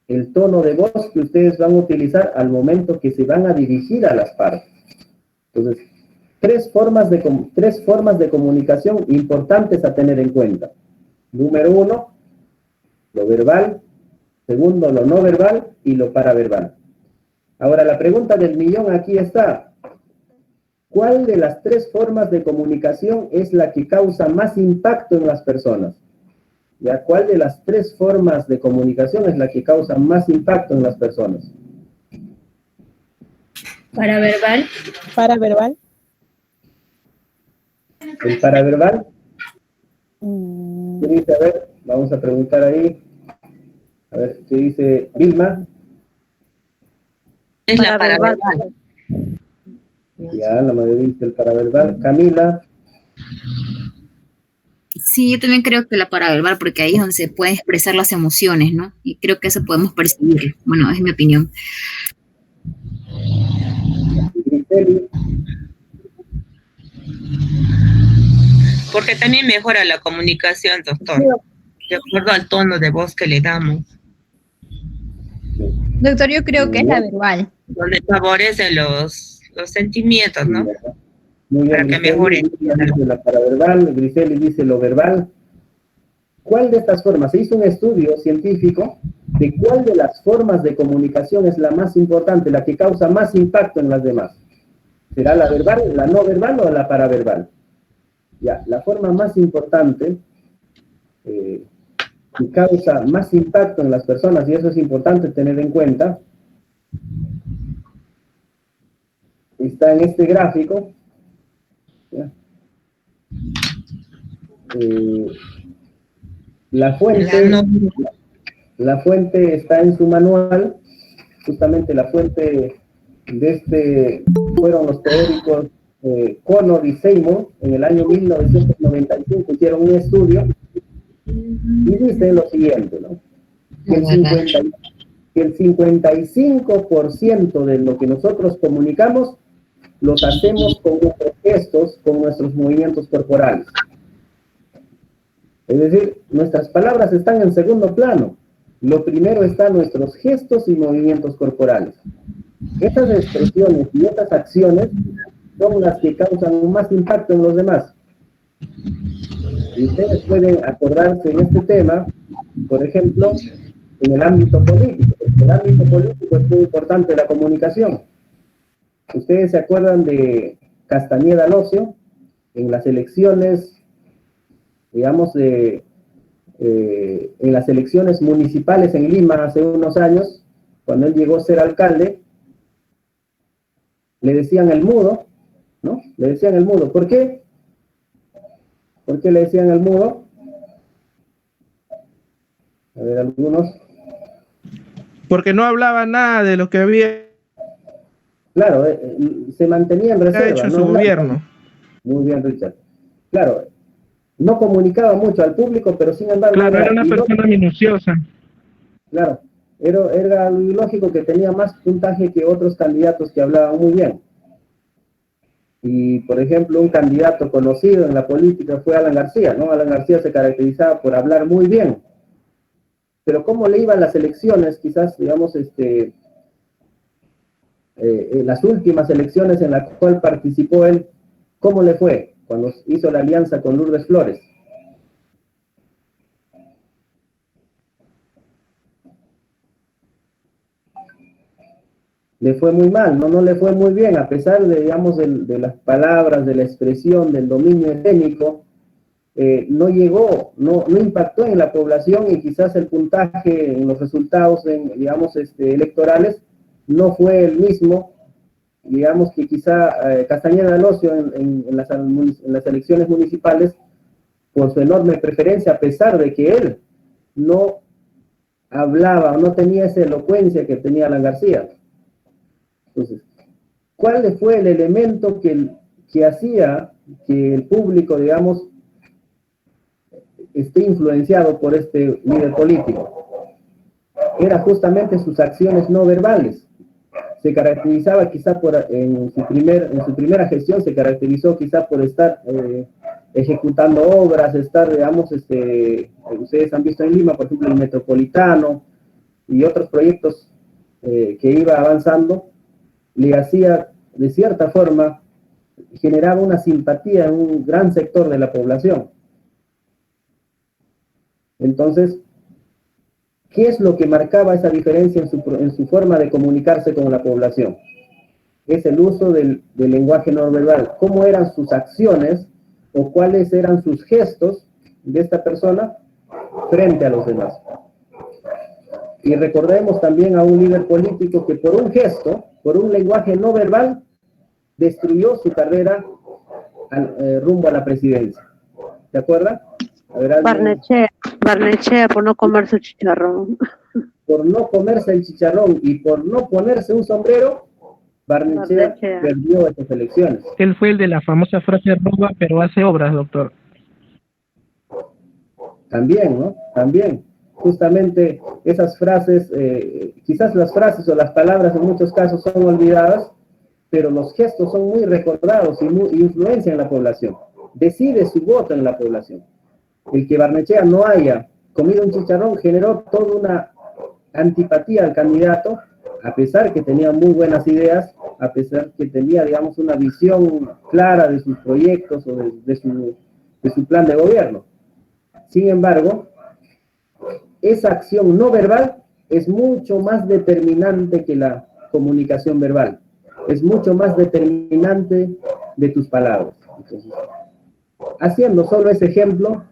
El tono de voz que ustedes van a utilizar al momento que se van a dirigir a las partes. Entonces, tres formas de comunicación importantes a tener en cuenta. Número uno, lo verbal. Segundo, lo no verbal, y lo paraverbal. Ahora, la pregunta del millón aquí está. ¿Cuál de las tres formas de comunicación es la que causa más impacto en las personas? ¿Ya? ¿Cuál de las tres formas de comunicación es la que causa más impacto en las personas? Paraverbal. Paraverbal. ¿El paraverbal? ¿Qué dice? A ver, vamos a preguntar ahí. A ver, ¿qué dice Vilma? Es la paraverbal. Ya, la mayoría dice el paraverbal. Camila. Sí, yo también creo que la paraverbal, porque ahí es donde se pueden expresar las emociones, ¿no? Y creo que eso podemos percibirlo. Bueno, es mi opinión. Porque también mejora la comunicación, doctor, de acuerdo al tono de voz que le damos. Doctor, yo creo que es la verbal. Donde favorece los sentimientos, ¿no? Muy bien, para que mejore. Dice la paraverbal, Griseli dice lo verbal. ¿Cuál de estas formas? Se hizo un estudio científico de cuál de las formas de comunicación es la más importante, la que causa más impacto en las demás. ¿Será la verbal, la no verbal o la paraverbal? Ya, la forma más importante que causa más impacto en las personas, y eso es importante tener en cuenta, está en este gráfico. ¿Ya? La fuente está en su manual. Justamente la fuente de fueron los teóricos Connor y Seymour. En el año 1995 hicieron un estudio Y dice lo siguiente, ¿no? Que el 55% de lo que nosotros comunicamos los hacemos con nuestros gestos, con nuestros movimientos corporales. Es decir, nuestras palabras están en segundo plano. Lo primero están nuestros gestos y movimientos corporales. Estas expresiones y estas acciones son las que causan más impacto en los demás. Y ustedes pueden acordarse en este tema, por ejemplo, en el ámbito político. En el ámbito político es muy importante la comunicación. Ustedes se acuerdan de Castañeda Alosio en las elecciones, digamos, en las elecciones municipales en Lima hace unos años, cuando él llegó a ser alcalde, le decían el mudo, ¿no? Le decían el mudo. ¿Por qué? ¿Por qué le decían el mudo? A ver, algunos. Porque no hablaba nada de lo que había Claro, se mantenía en reserva. hecho su gobierno. Muy bien, Richard. Claro, no comunicaba mucho al público, pero sin embargo... Claro, era una persona minuciosa. Claro, era lógico que tenía más puntaje que otros candidatos que hablaban muy bien. Y, por ejemplo, un candidato conocido en la política fue Alan García, ¿no? Alan García se caracterizaba por hablar muy bien. Pero cómo le iban las elecciones, quizás, digamos, las últimas elecciones en las cuales participó él, ¿cómo le fue cuando hizo la alianza con Lourdes Flores? Le fue muy mal, no le fue muy bien, a pesar de, digamos, de las palabras, de la expresión, del dominio escénico, no llegó, no impactó en la población y quizás el puntaje en los resultados, digamos, electorales, no fue el mismo, digamos que quizá Castañeda Alosio en las elecciones municipales, por su enorme preferencia, a pesar de que él no hablaba o no tenía esa elocuencia que tenía Alan García. Entonces, ¿cuál fue el elemento que hacía que el público, digamos, esté influenciado por este líder político? Era justamente sus acciones no verbales. Se caracterizaba quizá en su primera gestión, se caracterizó quizá por estar ejecutando obras, estar, digamos, ustedes han visto en Lima, por ejemplo, el Metropolitano y otros proyectos que iba avanzando, le hacía, de cierta forma, generaba una simpatía en un gran sector de la población. Entonces, ¿qué es lo que marcaba esa diferencia en su forma de comunicarse con la población? Es el uso del lenguaje no verbal. ¿Cómo eran sus acciones o cuáles eran sus gestos de esta persona frente a los demás? Y recordemos también a un líder político que por un gesto, por un lenguaje no verbal, destruyó su carrera rumbo a la presidencia. ¿Se acuerdan? Barnechea por no comer su chicharrón. Por no comerse el chicharrón y por no ponerse un sombrero, Barnechea perdió estas elecciones. Él fue el de la famosa frase roba, pero hace obras, doctor. También, ¿no? También. Justamente esas frases, quizás las frases o las palabras en muchos casos son olvidadas, pero los gestos son muy recordados y influencian en la población. Decide su voto en la población. El que Barnechea no haya comido un chicharrón generó toda una antipatía al candidato, a pesar que tenía muy buenas ideas, a pesar que tenía, digamos, una visión clara de sus proyectos o de su plan de gobierno. Sin embargo, esa acción no verbal es mucho más determinante que la comunicación verbal. Es mucho más determinante de tus palabras. Entonces, haciendo solo ese ejemplo,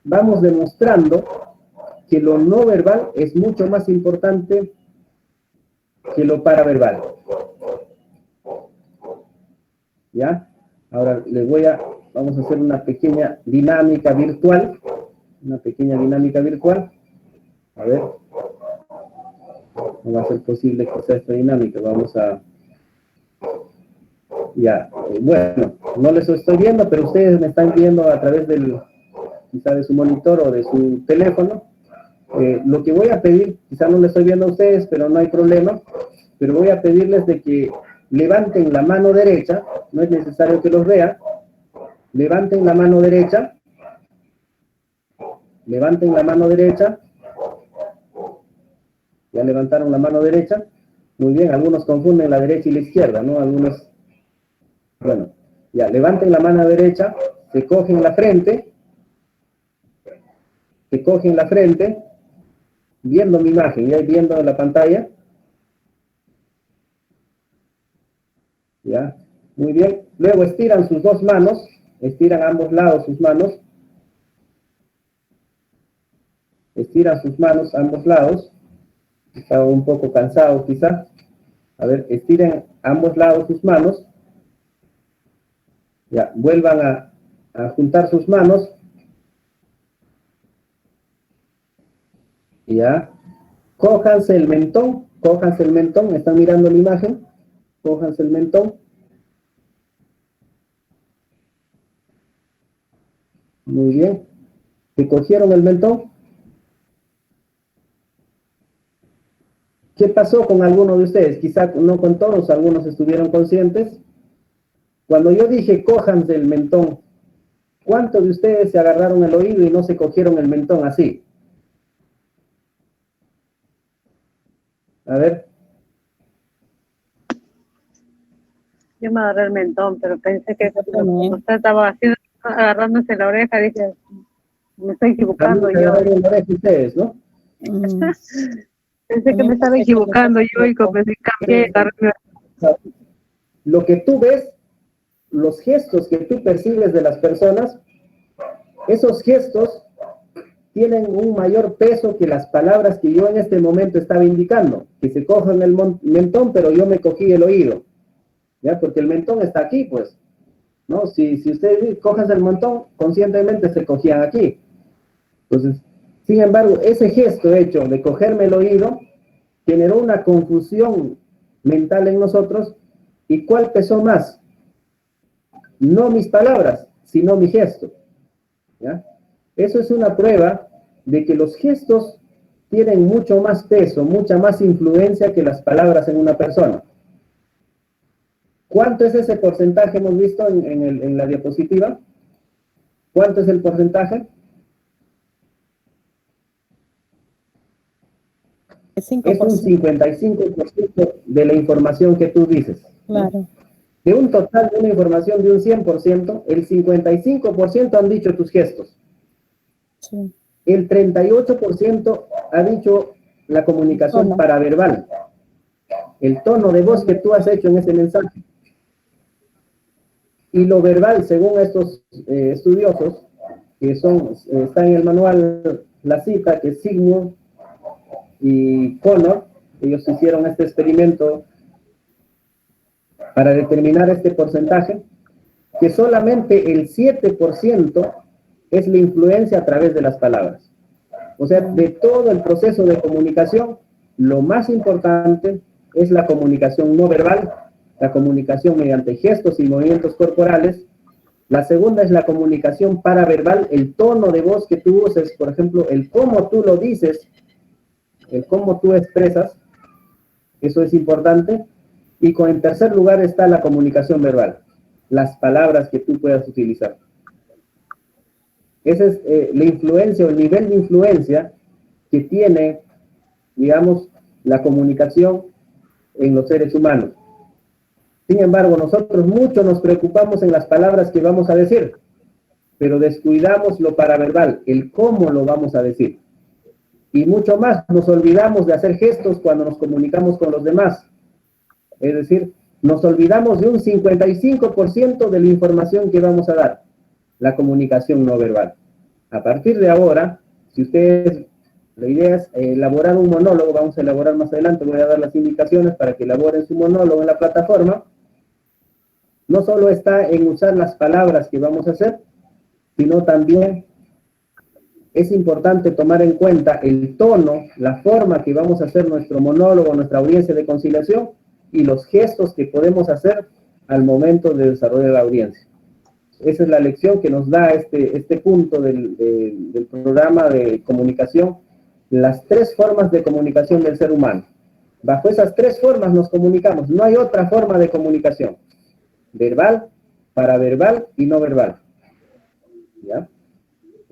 vamos demostrando que lo no verbal es mucho más importante que lo paraverbal. ¿Ya? Ahora vamos a hacer una pequeña dinámica virtual. A ver. No va a ser posible que sea esta dinámica. Vamos a... Ya. Bueno, no les estoy viendo, pero ustedes me están viendo a través del quizá de su monitor o de su teléfono. Lo que voy a pedir, quizá no lo estoy viendo a ustedes, pero no hay problema, pero voy a pedirles de que levanten la mano derecha, no es necesario que los vean, levanten la mano derecha, levanten la mano derecha, ya levantaron la mano derecha, muy bien, algunos confunden la derecha y la izquierda, ¿no? Algunos, bueno, ya, levanten la mano derecha, se cogen la frente, viendo mi imagen, ya viendo la pantalla, ya, muy bien, luego estiran sus dos manos, estiran a ambos lados sus manos, estiran sus manos a ambos lados, está un poco cansado quizá, a ver, estiren a ambos lados sus manos, ya, vuelvan a juntar sus manos, ya, cójanse el mentón, me están mirando la imagen, cójanse el mentón, muy bien, ¿se cogieron el mentón? ¿Qué pasó con alguno de ustedes? Quizá no con todos, algunos estuvieron conscientes. Cuando yo dije cójanse el mentón, ¿cuántos de ustedes se agarraron el oído y no se cogieron el mentón así? A ver. Yo me agarré el mentón, pero pensé que usted estaba haciendo, agarrándose la oreja, dije, me estoy equivocando yo. Ustedes, ¿no? Pensé que me estaba equivocando yo y como si cambié. Lo que tú ves, los gestos que tú percibes de las personas, esos gestos tienen un mayor peso que las palabras que yo en este momento estaba indicando, que se cojan el mentón, pero yo me cogí el oído, ¿ya? Porque el mentón está aquí, pues, ¿no? Si ustedes cojan el mentón, conscientemente se cogían aquí. Entonces, sin embargo, ese gesto hecho de cogerme el oído generó una confusión mental en nosotros. ¿Y cuál pesó más? No mis palabras, sino mi gesto, ¿ya? Eso es una prueba de que los gestos tienen mucho más peso, mucha más influencia que las palabras en una persona. ¿Cuánto es ese porcentaje? Hemos visto en la diapositiva. ¿Cuánto es el porcentaje? Es un 55% de la información que tú dices. Claro. De un total de una información de un 100%, el 55% han dicho tus gestos. Sí. El 38% ha dicho la comunicación paraverbal. El tono de voz que tú has hecho en ese mensaje. Y lo verbal, según estos estudiosos, que está en el manual la cita, que es Sigmund y Connor, ellos hicieron este experimento para determinar este porcentaje, que solamente el 7% es la influencia a través de las palabras. O sea, de todo el proceso de comunicación, lo más importante es la comunicación no verbal, la comunicación mediante gestos y movimientos corporales. La segunda es la comunicación paraverbal, el tono de voz que tú uses, por ejemplo, el cómo tú lo dices, el cómo tú expresas, eso es importante. Y en tercer lugar está la comunicación verbal, las palabras que tú puedas utilizar. Esa es la influencia o el nivel de influencia que tiene, digamos, la comunicación en los seres humanos. Sin embargo, nosotros mucho nos preocupamos en las palabras que vamos a decir, pero descuidamos lo paraverbal, el cómo lo vamos a decir. Y mucho más, nos olvidamos de hacer gestos cuando nos comunicamos con los demás. Es decir, nos olvidamos de un 55% de la información que vamos a dar, la comunicación no verbal. A partir de ahora, si ustedes, la idea es elaborar un monólogo, vamos a elaborar más adelante, voy a dar las indicaciones para que elaboren su monólogo en la plataforma. No solo está en usar las palabras que vamos a hacer, sino también es importante tomar en cuenta el tono, la forma que vamos a hacer nuestro monólogo, nuestra audiencia de conciliación y los gestos que podemos hacer al momento de desarrollar la audiencia. esa es la lección que nos da este punto del programa de comunicación, las 3 formas de comunicación del ser humano. Bajo esas 3 formas nos comunicamos, no hay otra forma de comunicación: verbal, paraverbal y no verbal. ¿Ya?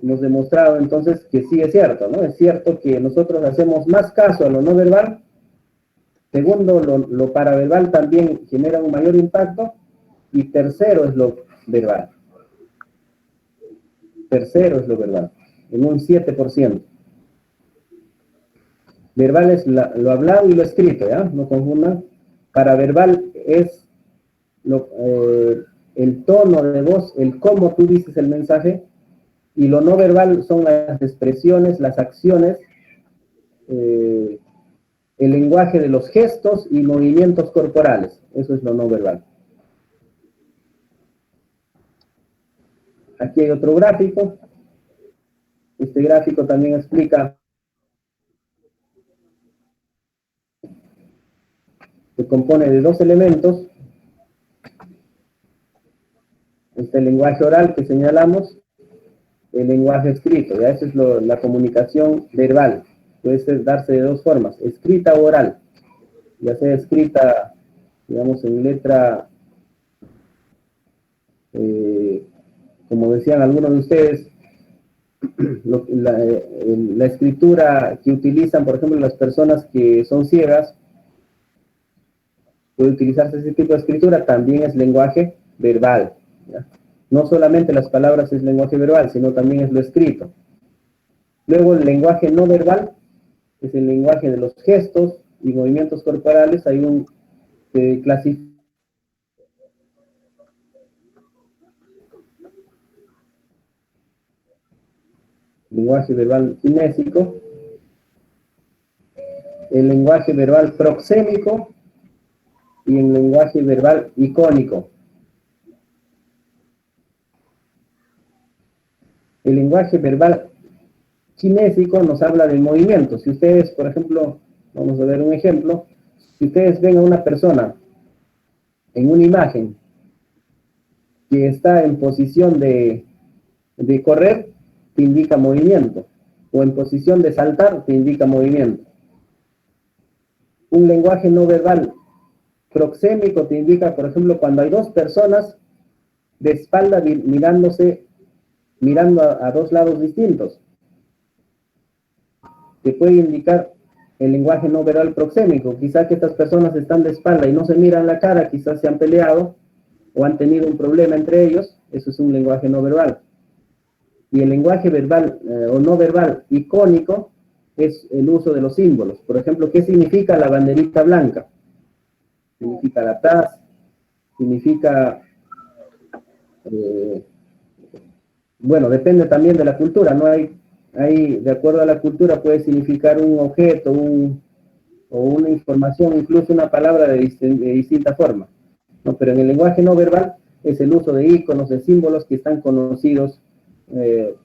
Hemos demostrado entonces que sí es cierto, ¿no? Es cierto que nosotros hacemos más caso a lo no verbal. Segundo, lo paraverbal también genera un mayor impacto. Y tercero es lo verbal. Tercero es lo verbal, en un 7%. Verbal es lo hablado y lo escrito, ¿ya? No confundan. Paraverbal es el tono de voz, el cómo tú dices el mensaje. Y lo no verbal son las expresiones, las acciones, el lenguaje de los gestos y movimientos corporales. Eso es lo no verbal. Aquí hay otro gráfico. Este gráfico también explica, se compone de 2 elementos. Este lenguaje oral que señalamos, el lenguaje escrito. Ya esa es la comunicación verbal. Puede darse de 2 formas, escrita o oral. Ya sea escrita, digamos, en letra, como decían algunos de ustedes, la escritura que utilizan, por ejemplo, las personas que son ciegas, puede utilizarse ese tipo de escritura, también es lenguaje verbal, ¿ya? No solamente las palabras es lenguaje verbal, sino también es lo escrito. Luego el lenguaje no verbal es el lenguaje de los gestos y movimientos corporales. Hay un clasificación. Lenguaje verbal kinésico, el lenguaje verbal proxémico y el lenguaje verbal icónico. El lenguaje verbal kinésico nos habla del movimiento. Si ustedes, por ejemplo, vamos a ver un ejemplo, si ustedes ven a una persona en una imagen que está en posición de correr, te indica movimiento, o en posición de saltar, te indica movimiento. Un lenguaje no verbal proxémico te indica, por ejemplo, cuando hay 2 personas de espalda mirando a 2 lados distintos. Te puede indicar el lenguaje no verbal proxémico. Quizás que estas personas están de espalda y no se miran la cara, quizás se han peleado o han tenido un problema entre ellos. Eso es un lenguaje no verbal. Y el lenguaje verbal o no verbal icónico es el uso de los símbolos. Por ejemplo, ¿qué significa la banderita blanca? Significa la paz, significa, bueno, depende también de la cultura, ¿no? De acuerdo a la cultura puede significar un objeto, o una información, incluso una palabra de distinta forma, ¿no? Pero en el lenguaje no verbal es el uso de íconos, de símbolos que están conocidos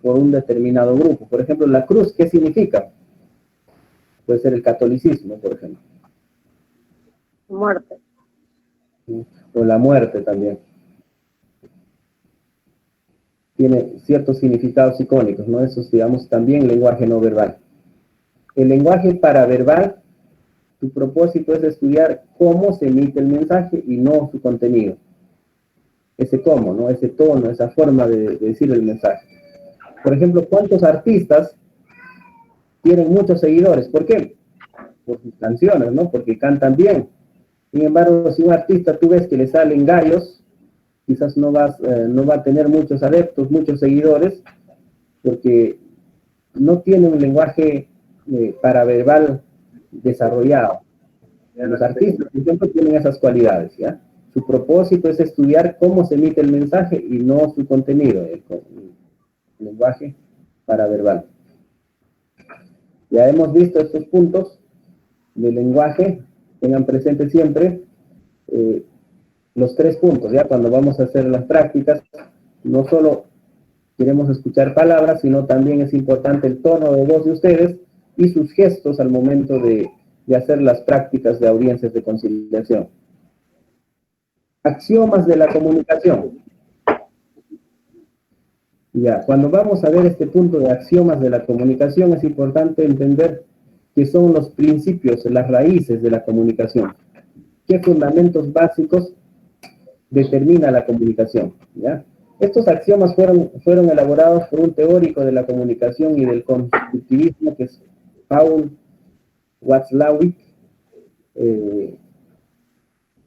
por un determinado grupo. Por ejemplo, la cruz, ¿qué significa? Puede ser el catolicismo, por ejemplo. Muerte. O la muerte también. Tiene ciertos significados icónicos, ¿no? Eso es, digamos, también lenguaje no verbal. El lenguaje paraverbal, su propósito es estudiar cómo se emite el mensaje y no su contenido. Ese cómo, ¿no? Ese tono, esa forma de decir el mensaje. Por ejemplo, ¿cuántos artistas tienen muchos seguidores? ¿Por qué? Por sus canciones, ¿no? Porque cantan bien. Sin embargo, si un artista tú ves que le salen gallos, quizás no va a tener muchos adeptos, muchos seguidores, porque no tiene un lenguaje paraverbal desarrollado. Los artistas, por ejemplo, tienen esas cualidades, ¿ya? Su propósito es estudiar cómo se emite el mensaje y no su contenido, el lenguaje paraverbal. Ya hemos visto estos puntos del lenguaje. Tengan presente siempre los 3 puntos, ¿ya? Cuando vamos a hacer las prácticas, no solo queremos escuchar palabras, sino también es importante el tono de voz de ustedes y sus gestos al momento de hacer las prácticas de audiencias de conciliación. Axiomas de la comunicación. Ya, cuando vamos a ver este punto de axiomas de la comunicación, es importante entender qué son los principios, las raíces de la comunicación. ¿Qué fundamentos básicos determina la comunicación? ¿Ya? Estos axiomas fueron elaborados por un teórico de la comunicación y del constructivismo, que es Paul Watzlawick.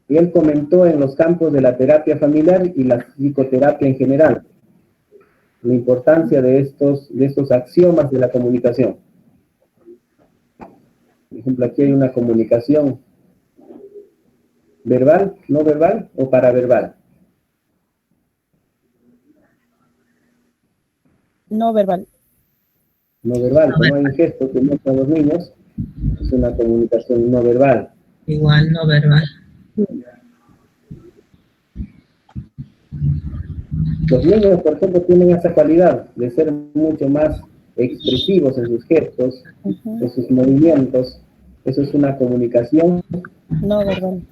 Y él comentó en los campos de la terapia familiar y la psicoterapia en general la importancia de estos axiomas de la comunicación. Por ejemplo, aquí hay una comunicación verbal, no verbal o paraverbal. No verbal. No verbal, como hay un gesto que muestran los niños, es una comunicación no verbal. Igual, no verbal. Los niños, por ejemplo, tienen esa cualidad de ser mucho más expresivos en sus gestos, en sus movimientos. Eso es una comunicación No verbal.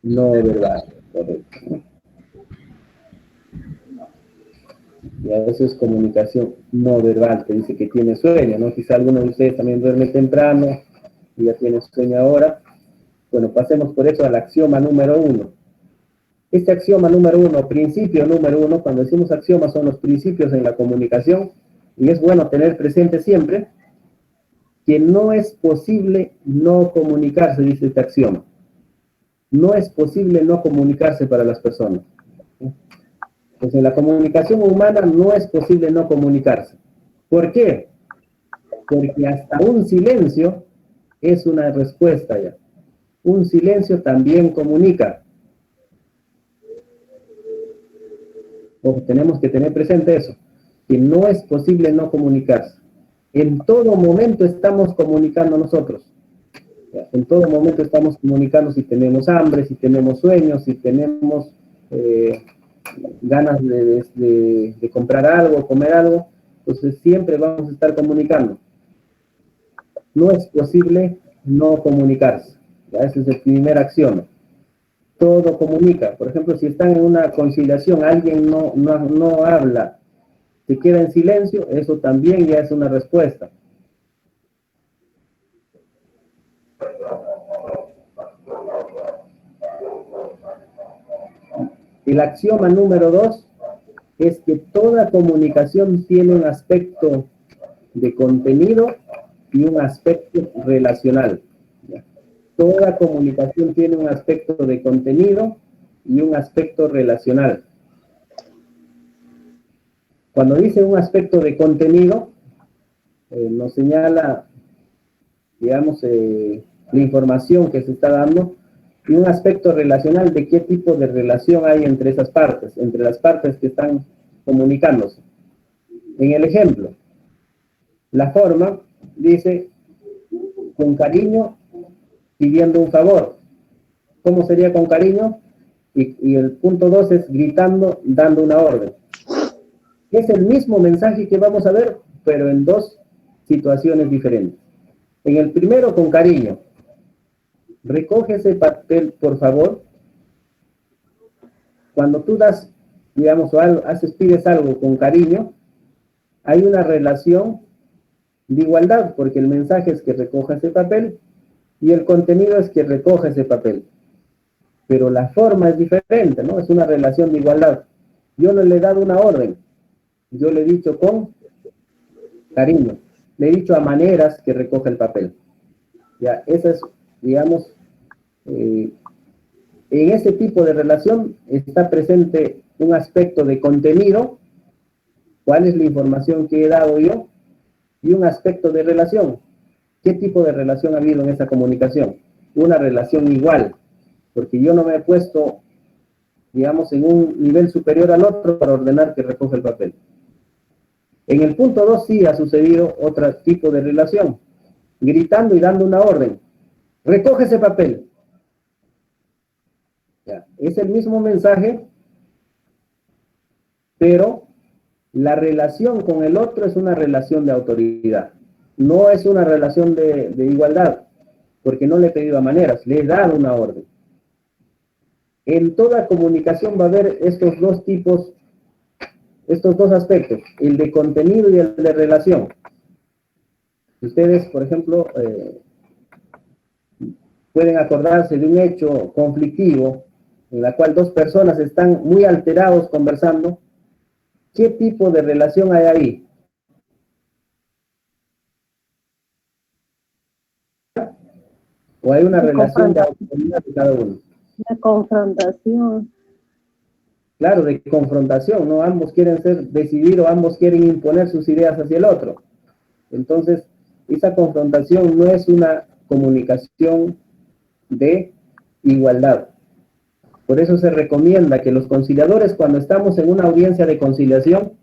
no verbal, correcto. Y a veces comunicación no verbal, que dice que tiene sueño, ¿no? Quizá alguno de ustedes también duerme temprano y ya tiene sueño ahora. Bueno, pasemos por eso al axioma número 1. Este axioma número 1, principio número 1, cuando decimos axiomas son los principios en la comunicación, y es bueno tener presente siempre que no es posible no comunicarse, dice este axioma. No es posible no comunicarse para las personas. Pues en la comunicación humana no es posible no comunicarse. ¿Por qué? Porque hasta un silencio es una respuesta ya. Un silencio también comunica. Ojo, tenemos que tener presente eso, que no es posible no comunicarse. En todo momento estamos comunicando nosotros. En todo momento estamos comunicando si tenemos hambre, si tenemos sueños, si tenemos ganas de comprar algo, comer algo. Entonces siempre vamos a estar comunicando. No es posible no comunicarse. ¿Ya? Ese es el primer axioma. Todo comunica. Por ejemplo, si están en una conciliación, alguien no habla, se queda en silencio, eso también ya es una respuesta. El axioma número 2 es que toda comunicación tiene un aspecto de contenido y un aspecto relacional. Toda comunicación tiene un aspecto de contenido y un aspecto relacional. Cuando dice un aspecto de contenido, nos señala, digamos, la información que se está dando, y un aspecto relacional de qué tipo de relación hay entre esas partes, entre las partes que están comunicándose. En el ejemplo, la forma dice, con cariño, pidiendo un favor. ¿Cómo sería con cariño? Y el punto 2 es gritando, dando una orden. Es el mismo mensaje que vamos a ver, pero en dos situaciones diferentes. En el primero, con cariño. Recoge ese papel, por favor. Cuando tú das, digamos, o algo, pides algo con cariño, hay una relación de igualdad, porque el mensaje es que recoja ese papel y el contenido es que recoja ese papel. Pero la forma es diferente, ¿no? Es una relación de igualdad. Yo no le he dado una orden. Yo le he dicho con cariño. Le he dicho a maneras que recoja el papel. Ya, esa es, digamos, en ese tipo de relación está presente un aspecto de contenido, cuál es la información que he dado yo, y un aspecto de relación. ¿Qué tipo de relación ha habido en esa comunicación? Una relación igual, porque yo no me he puesto, digamos, en un nivel superior al otro para ordenar que recoja el papel. En el punto 2 sí ha sucedido otro tipo de relación, gritando y dando una orden. Recoge ese papel. Ya, es el mismo mensaje, pero la relación con el otro es una relación de autoridad. No es una relación de igualdad, porque no le he pedido a maneras, le he dado una orden. En toda comunicación va a haber estos dos tipos estos dos aspectos, el de contenido y el de relación. Ustedes, por ejemplo, pueden acordarse de un hecho conflictivo en la cual dos personas están muy alterados conversando. ¿Qué tipo de relación hay ahí? ¿O hay una relación de autoridad de cada uno? Una confrontación. Claro, de confrontación, ¿no? Ambos quieren decidir o ambos quieren imponer sus ideas hacia el otro. Entonces, esa confrontación no es una comunicación de igualdad. Por eso se recomienda que los conciliadores, cuando estamos en una audiencia de conciliación,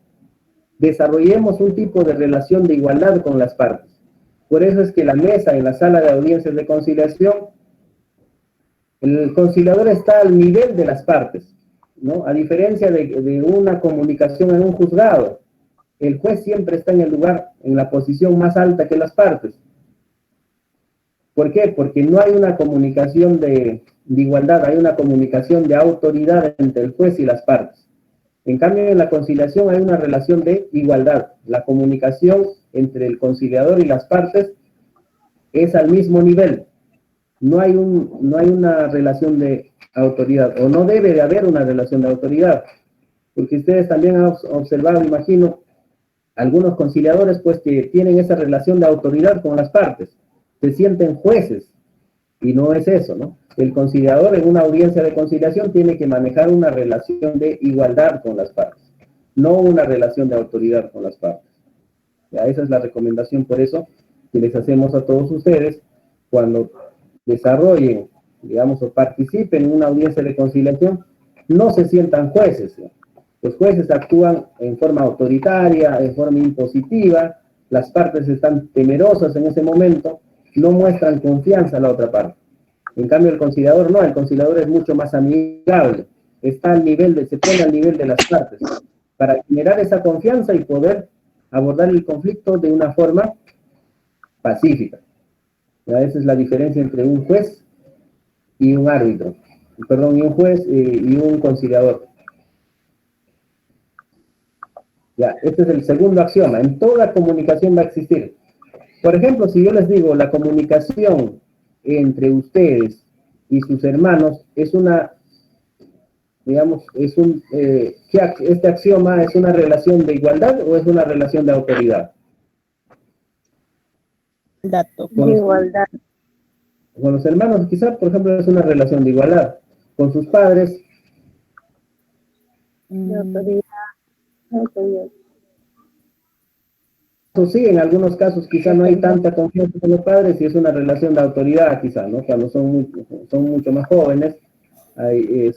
desarrollemos un tipo de relación de igualdad con las partes. Por eso es que la mesa en la sala de audiencias de conciliación, el conciliador está al nivel de las partes, ¿no? A diferencia de una comunicación en un juzgado, el juez siempre está en el lugar, en la posición más alta que las partes. ¿Por qué? Porque no hay una comunicación de igualdad, hay una comunicación de autoridad entre el juez y las partes. En cambio, en la conciliación hay una relación de igualdad. La comunicación entre el conciliador y las partes es al mismo nivel. No hay una relación de autoridad, o no debe de haber una relación de autoridad. Porque ustedes también han observado, imagino, algunos conciliadores pues que tienen esa relación de autoridad con las partes. Se sienten jueces, y no es eso, ¿no? El conciliador en una audiencia de conciliación tiene que manejar una relación de igualdad con las partes, no una relación de autoridad con las partes. Ya, esa es la recomendación, por eso, que les hacemos a todos ustedes cuando desarrollen, digamos, o participen en una audiencia de conciliación, no se sientan jueces, ¿no? Los jueces actúan en forma autoritaria, en forma impositiva, las partes están temerosas en ese momento, no muestran confianza a la otra parte. En cambio, el conciliador no, el conciliador es mucho más amigable, está al nivel se pone al nivel de las partes, para generar esa confianza y poder abordar el conflicto de una forma pacífica. Ya, esa es la diferencia entre un juez y un árbitro, perdón, y un juez y un conciliador. Ya, este es el segundo axioma. En toda comunicación va a existir. Por ejemplo, si yo les digo, la comunicación entre ustedes y sus hermanos es una, digamos, este axioma es una relación de igualdad o es una relación de autoridad. Dato. De igualdad. Con los hermanos, quizás, por ejemplo, es una relación de igualdad. Con sus padres. De autoridad. Autoridad. Sí, en algunos casos quizá no hay tanta confianza con los padres y es una relación de autoridad quizá, ¿no? Cuando son mucho más jóvenes,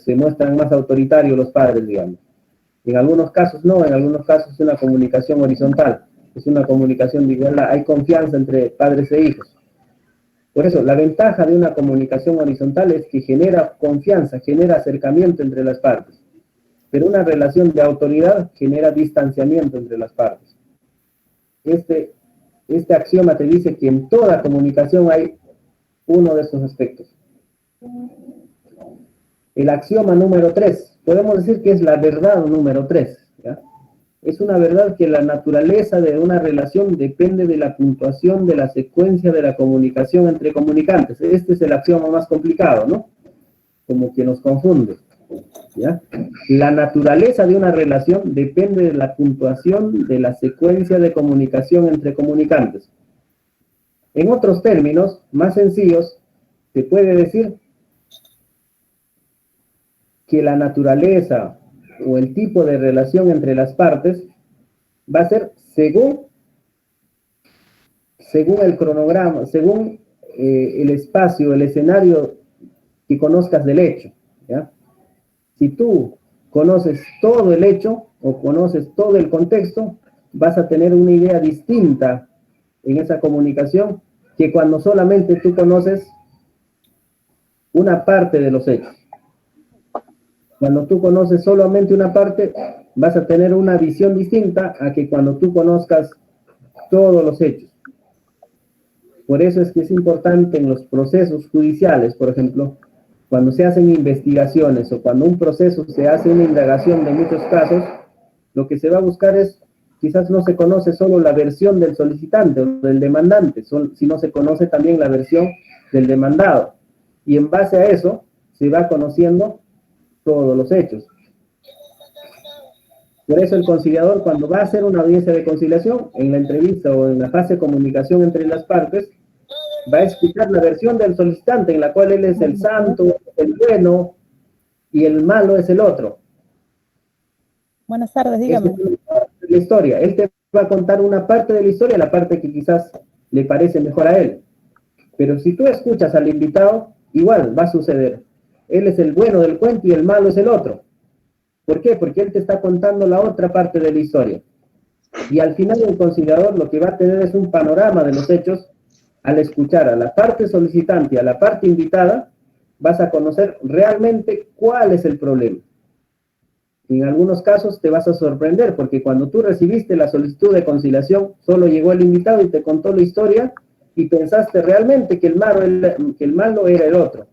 se muestran más autoritarios los padres, digamos. En algunos casos no, en algunos casos es una comunicación horizontal, es una comunicación de igualdad, hay confianza entre padres e hijos. Por eso, la ventaja de una comunicación horizontal es que genera confianza, genera acercamiento entre las partes. Pero una relación de autoridad genera distanciamiento entre las partes. Este axioma te dice que en toda comunicación hay uno de esos aspectos. El axioma número 3, podemos decir que es la verdad número 3, ¿ya? Es una verdad que la naturaleza de una relación depende de la puntuación de la secuencia de la comunicación entre comunicantes. Este es el axioma más complicado, ¿no? Como que nos confunde, ¿ya? La naturaleza de una relación depende de la puntuación de la secuencia de comunicación entre comunicantes. En otros términos, más sencillos, se puede decir que la naturaleza o el tipo de relación entre las partes va a ser según el cronograma, según el espacio, el escenario que conozcas del hecho, ¿ya? Si tú conoces todo el hecho o conoces todo el contexto, vas a tener una idea distinta en esa comunicación que cuando solamente tú conoces una parte de los hechos. Cuando tú conoces solamente una parte, vas a tener una visión distinta a que cuando tú conozcas todos los hechos. Por eso es que es importante en los procesos judiciales, por ejemplo, cuando se hacen investigaciones o cuando un proceso se hace una indagación de muchos casos, lo que se va a buscar es, quizás no se conoce solo la versión del solicitante o del demandante, sino se conoce también la versión del demandado. Y en base a eso se va conociendo todos los hechos. Por eso el conciliador, cuando va a hacer una audiencia de conciliación, en la entrevista o en la fase de comunicación entre las partes, va a explicar la versión del solicitante, en la cual él es el santo, el bueno, y el malo es el otro. Buenas tardes, dígame. Esa es la historia. Él te va a contar una parte de la historia, la parte que quizás le parece mejor a él. Pero si tú escuchas al invitado, igual va a suceder. Él es el bueno del cuento y el malo es el otro. ¿Por qué? Porque él te está contando la otra parte de la historia. Y al final el conciliador lo que va a tener es un panorama de los hechos. Al escuchar a la parte solicitante y a la parte invitada, vas a conocer realmente cuál es el problema. En algunos casos te vas a sorprender, porque cuando tú recibiste la solicitud de conciliación, solo llegó el invitado y te contó la historia, y pensaste realmente que el malo era el otro.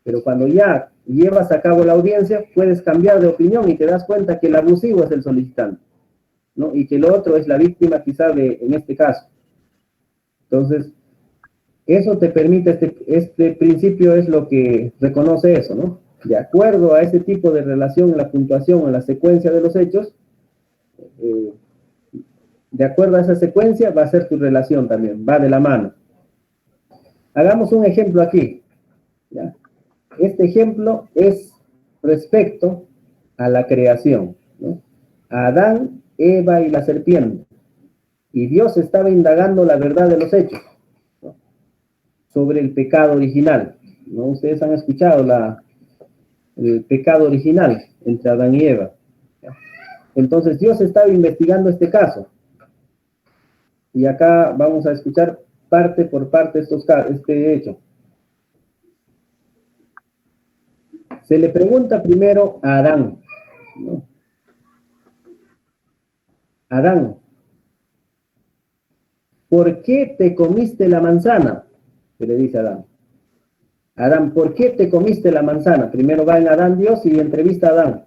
Pero cuando ya llevas a cabo la audiencia, puedes cambiar de opinión y te das cuenta que el abusivo es el solicitante, ¿no? Y que el otro es la víctima quizá en este caso. Entonces, eso te permite, este principio es lo que reconoce eso, ¿no? De acuerdo a ese tipo de relación en la puntuación, en la secuencia de los hechos, de acuerdo a esa secuencia va a ser tu relación también, va de la mano. Hagamos un ejemplo aquí, ¿ya? Este ejemplo es respecto a la creación, ¿no? A Adán, Eva y la serpiente. Y Dios estaba indagando la verdad de los hechos, ¿no? Sobre el pecado original, ¿no? Ustedes han escuchado el pecado original entre Adán y Eva. Entonces Dios estaba investigando este caso. Y acá vamos a escuchar parte por parte este hecho. Se le pregunta primero a Adán, ¿no? Adán, ¿por qué te comiste la manzana? Se le dice a Adán. Adán, ¿por qué te comiste la manzana? Primero va en Adán Dios y entrevista a Adán.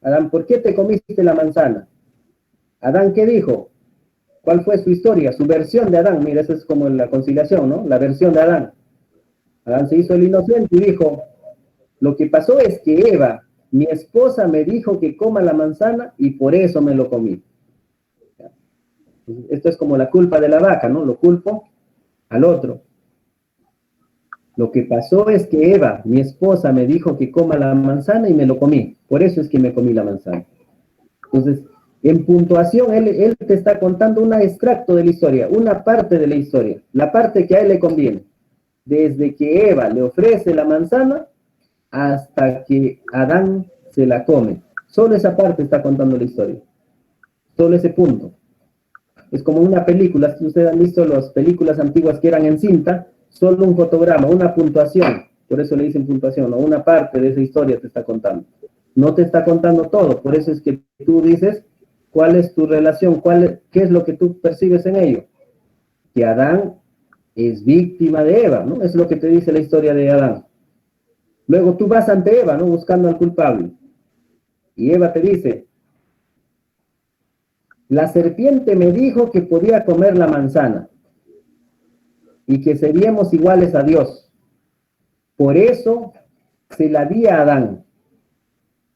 Adán, ¿por qué te comiste la manzana? Adán, ¿qué dijo? ¿Cuál fue su historia? Su versión de Adán. Mira, esa es como la conciliación, ¿no? La versión de Adán. Adán se hizo el inocente y dijo, lo que pasó es que Eva, mi esposa, me dijo que coma la manzana y por eso me lo comí. Esto es como la culpa de la vaca, ¿no? Lo culpo al otro. Lo que pasó es que Eva, mi esposa, me dijo que coma la manzana y me lo comí. Por eso es que me comí la manzana. Entonces, en puntuación, él te está contando un extracto de la historia, una parte de la historia, la parte que a él le conviene. Desde que Eva le ofrece la manzana hasta que Adán se la come. Solo esa parte está contando la historia. Solo ese punto. Es como una película, si ustedes han visto las películas antiguas que eran en cinta, solo un fotograma, una puntuación, por eso le dicen puntuación, ¿no? Una parte de esa historia te está contando. No te está contando todo, por eso es que tú dices, ¿cuál es tu relación? ¿Qué es lo que tú percibes en ello? Que Adán es víctima de Eva, ¿no? Es lo que te dice la historia de Adán. Luego tú vas ante Eva, ¿no? Buscando al culpable. Y Eva te dice, la serpiente me dijo que podía comer la manzana y que seríamos iguales a Dios. Por eso se la di a Adán.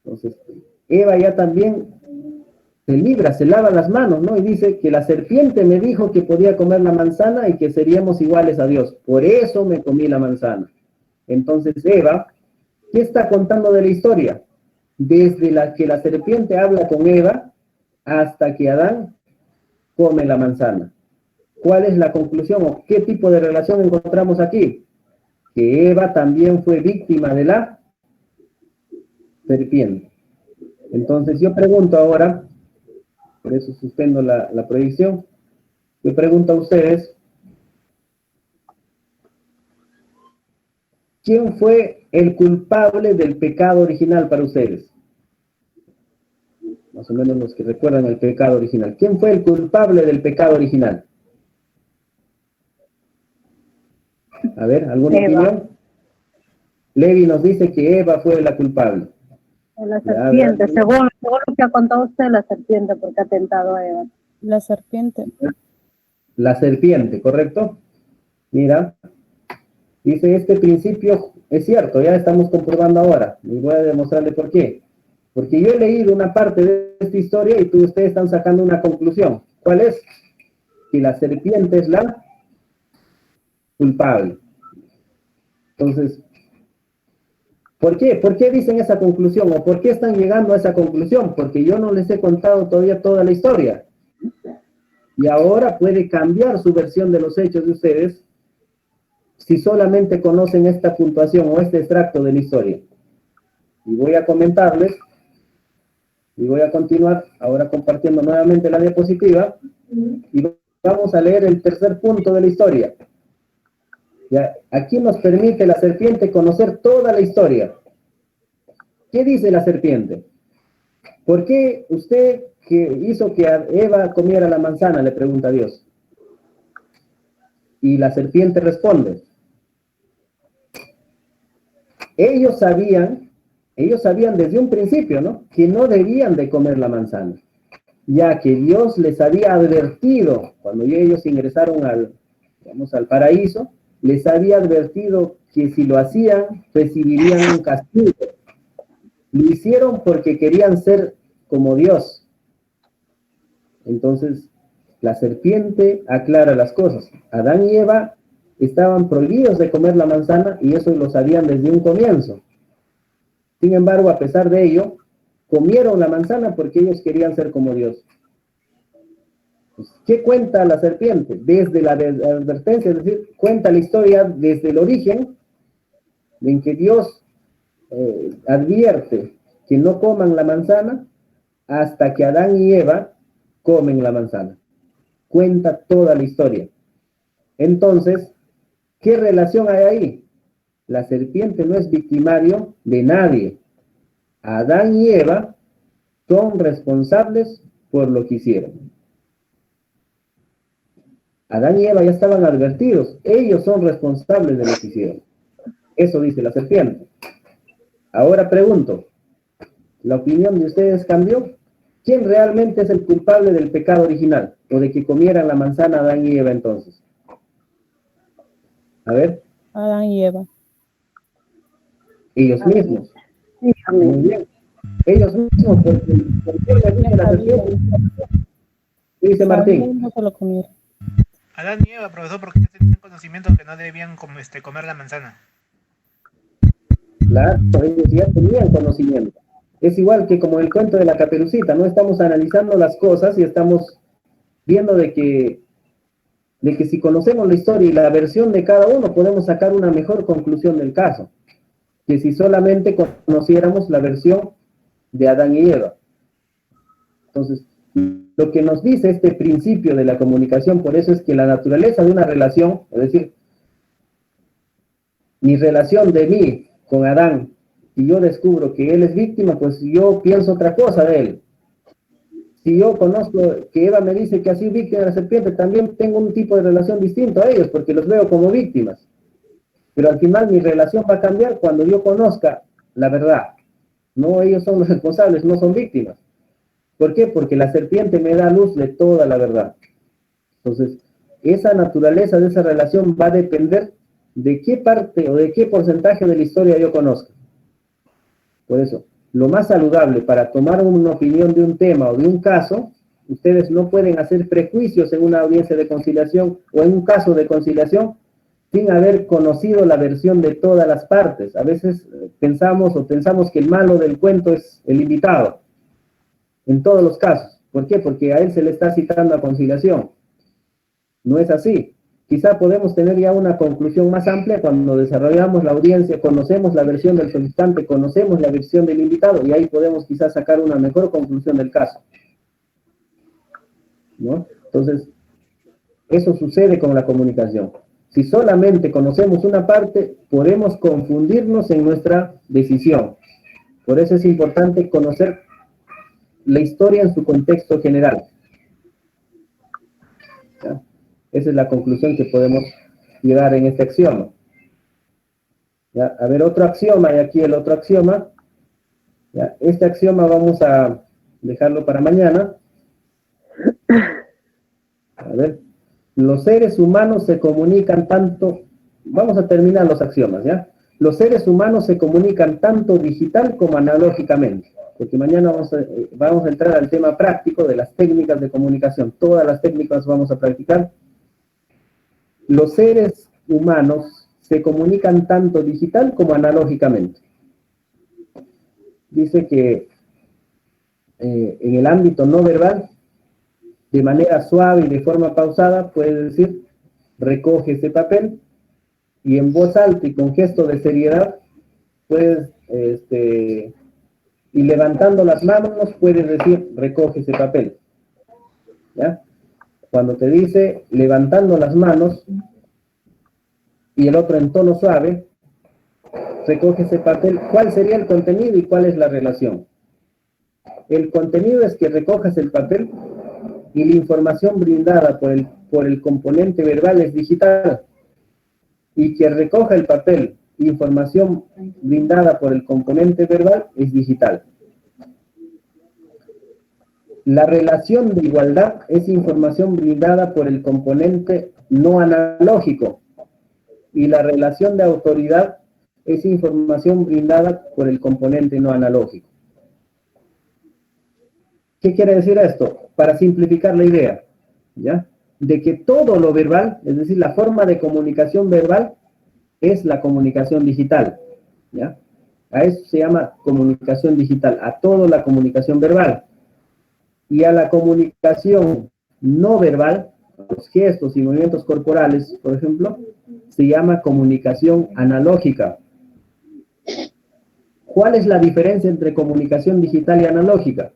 Entonces, Eva ya también se libra, se lava las manos, ¿no? Y dice que la serpiente me dijo que podía comer la manzana y que seríamos iguales a Dios. Por eso me comí la manzana. Entonces, Eva, ¿qué está contando de la historia? Desde que la serpiente habla con Eva hasta que Adán come la manzana. ¿Cuál es la conclusión o qué tipo de relación encontramos aquí? Que Eva también fue víctima de la serpiente. Entonces yo pregunto ahora, por eso suspendo la proyección, yo pregunto a ustedes, ¿quién fue el culpable del pecado original para ustedes? Más o menos los que recuerdan el pecado original. ¿Quién fue el culpable del pecado original? A ver, ¿alguna opinión? Levi nos dice que Eva fue la culpable. La serpiente, según lo que ha contado usted, la serpiente, porque ha tentado a Eva. La serpiente. La serpiente, ¿correcto? Mira, dice, este principio es cierto, ya estamos comprobando ahora, y voy a demostrarle por qué. Porque yo he leído una parte de esta historia y ustedes están sacando una conclusión. ¿Cuál es? Que la serpiente es la culpable. Entonces, ¿por qué? ¿Por qué dicen esa conclusión? ¿O por qué están llegando a esa conclusión? Porque yo no les he contado todavía toda la historia. Y ahora puede cambiar su versión de los hechos de ustedes si solamente conocen esta puntuación o este extracto de la historia. Y voy a comentarles, y voy a continuar ahora compartiendo nuevamente la diapositiva, y vamos a leer el tercer punto de la historia. Ya, aquí nos permite la serpiente conocer toda la historia. ¿Qué dice la serpiente? ¿Por qué usted que hizo que Eva comiera la manzana? Le pregunta a Dios. Y la serpiente responde. Ellos sabían desde un principio, ¿no?, que no debían de comer la manzana, ya que Dios les había advertido, cuando ellos ingresaron al paraíso, les había advertido que si lo hacían, recibirían un castigo. Lo hicieron porque querían ser como Dios. Entonces, la serpiente aclara las cosas. Adán y Eva estaban prohibidos de comer la manzana y eso lo sabían desde un comienzo. Sin embargo, a pesar de ello, comieron la manzana porque ellos querían ser como Dios. ¿Qué cuenta la serpiente? Desde la advertencia, es decir, cuenta la historia desde el origen, en que Dios advierte que no coman la manzana hasta que Adán y Eva comen la manzana. Cuenta toda la historia. Entonces, ¿qué relación hay ahí? La serpiente no es victimario de nadie. Adán y Eva son responsables por lo que hicieron. Adán y Eva ya estaban advertidos. Ellos son responsables de lo que hicieron. Eso dice la serpiente. Ahora pregunto, ¿la opinión de ustedes cambió? ¿Quién realmente es el culpable del pecado original? ¿O de que comieran la manzana Adán y Eva entonces? A ver. Adán y Eva. Ellos mismos. Muy bien. Ellos mismos, porque la serpiente. Dice Martín. No se lo comieron. Adán y Eva, profesor, porque tenían conocimiento que no debían comer la manzana. Claro, ellos ya tenían conocimiento. Es igual que como el cuento de la Caperucita, ¿no? Estamos analizando las cosas y estamos viendo de que si conocemos la historia y la versión de cada uno, podemos sacar una mejor conclusión del caso, que si solamente conociéramos la versión de Adán y Eva. Entonces, lo que nos dice este principio de la comunicación, por eso es que la naturaleza de una relación, es decir, mi relación de mí con Adán, y yo descubro que él es víctima, pues yo pienso otra cosa de él. Si yo conozco que Eva me dice que ha sido víctima de la serpiente, también tengo un tipo de relación distinto a ellos, porque los veo como víctimas. Pero al final mi relación va a cambiar cuando yo conozca la verdad. No, ellos son los responsables, no son víctimas. ¿Por qué? Porque la serpiente me da luz de toda la verdad. Entonces, esa naturaleza de esa relación va a depender de qué parte o de qué porcentaje de la historia yo conozca. Por eso, lo más saludable para tomar una opinión de un tema o de un caso, ustedes no pueden hacer prejuicios en una audiencia de conciliación o en un caso de conciliación sin haber conocido la versión de todas las partes. A veces pensamos que el malo del cuento es el invitado, en todos los casos. ¿Por qué? Porque a él se le está citando a conciliación. No es así. Quizá podemos tener ya una conclusión más amplia cuando desarrollamos la audiencia, conocemos la versión del solicitante, conocemos la versión del invitado, y ahí podemos quizás sacar una mejor conclusión del caso, ¿no? Entonces, eso sucede con la comunicación. Si solamente conocemos una parte, podemos confundirnos en nuestra decisión. Por eso es importante conocer la historia en su contexto general. ¿Ya? Esa es la conclusión que podemos llegar en este axioma. ¿Ya? A ver, otro axioma, y aquí el otro axioma ¿Ya? Este axioma vamos a dejarlo para mañana. A ver, los seres humanos se comunican tanto, vamos a terminar los axiomas, ¿ya? Los seres humanos se comunican tanto digital como analógicamente, porque mañana vamos a entrar al tema práctico de las técnicas de comunicación. Todas las técnicas vamos a practicar. Los seres humanos se comunican tanto digital como analógicamente. Dice que en el ámbito no verbal, de manera suave y de forma pausada, puede decir, recoge ese papel, y en voz alta y con gesto de seriedad, puedes, y levantando las manos, puedes decir, recoge ese papel. ¿Ya? Cuando te dice, levantando las manos, y el otro en tono suave, recoge ese papel, ¿cuál sería el contenido y cuál es la relación? El contenido es que recojas el papel y la información brindada por el componente verbal es digital, y que recoja el papel, información brindada por el componente verbal es digital. La relación de igualdad es información brindada por el componente no analógico, y la relación de autoridad es información brindada por el componente no analógico. ¿Qué quiere decir esto? Para simplificar la idea, ¿ya? De que todo lo verbal, es decir, la forma de comunicación verbal, es la comunicación digital, ¿ya? A eso se llama comunicación digital, a toda la comunicación verbal. Y a la comunicación no verbal, los gestos y movimientos corporales, por ejemplo, se llama comunicación analógica. ¿Cuál es la diferencia entre comunicación digital y analógica?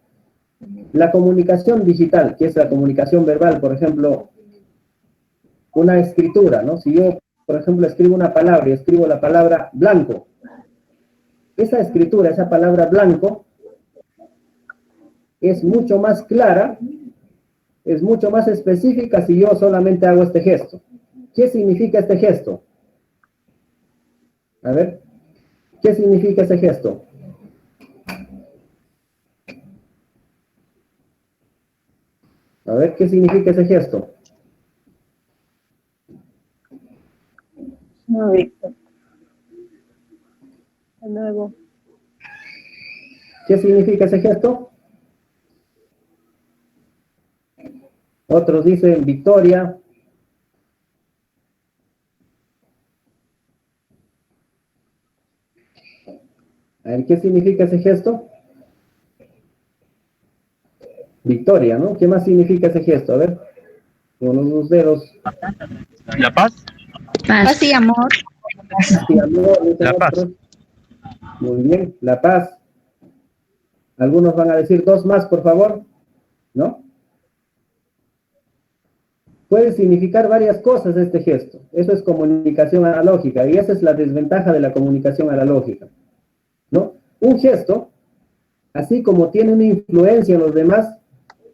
La comunicación digital, que es la comunicación verbal, por ejemplo, una escritura, ¿no? Si yo, por ejemplo, escribo una palabra y escribo la palabra blanco, esa escritura, esa palabra blanco, es mucho más clara, es mucho más específica si yo solamente hago este gesto. ¿Qué significa este gesto? A ver, ¿qué significa ese gesto? A ver, ¿qué significa ese gesto? No, Víctor. De nuevo. ¿Qué significa ese gesto? Otros dicen victoria. A ver, ¿qué significa ese gesto? Victoria, ¿no? ¿Qué más significa ese gesto? A ver, con los dos dedos. La paz. Paz y amor. Paz y amor, La paz. Muy bien, la paz. Algunos van a decir dos más, por favor, ¿no? Puede significar varias cosas este gesto. Eso es comunicación analógica, y esa es la desventaja de la comunicación analógica, ¿no? Un gesto, así como tiene una influencia en los demás,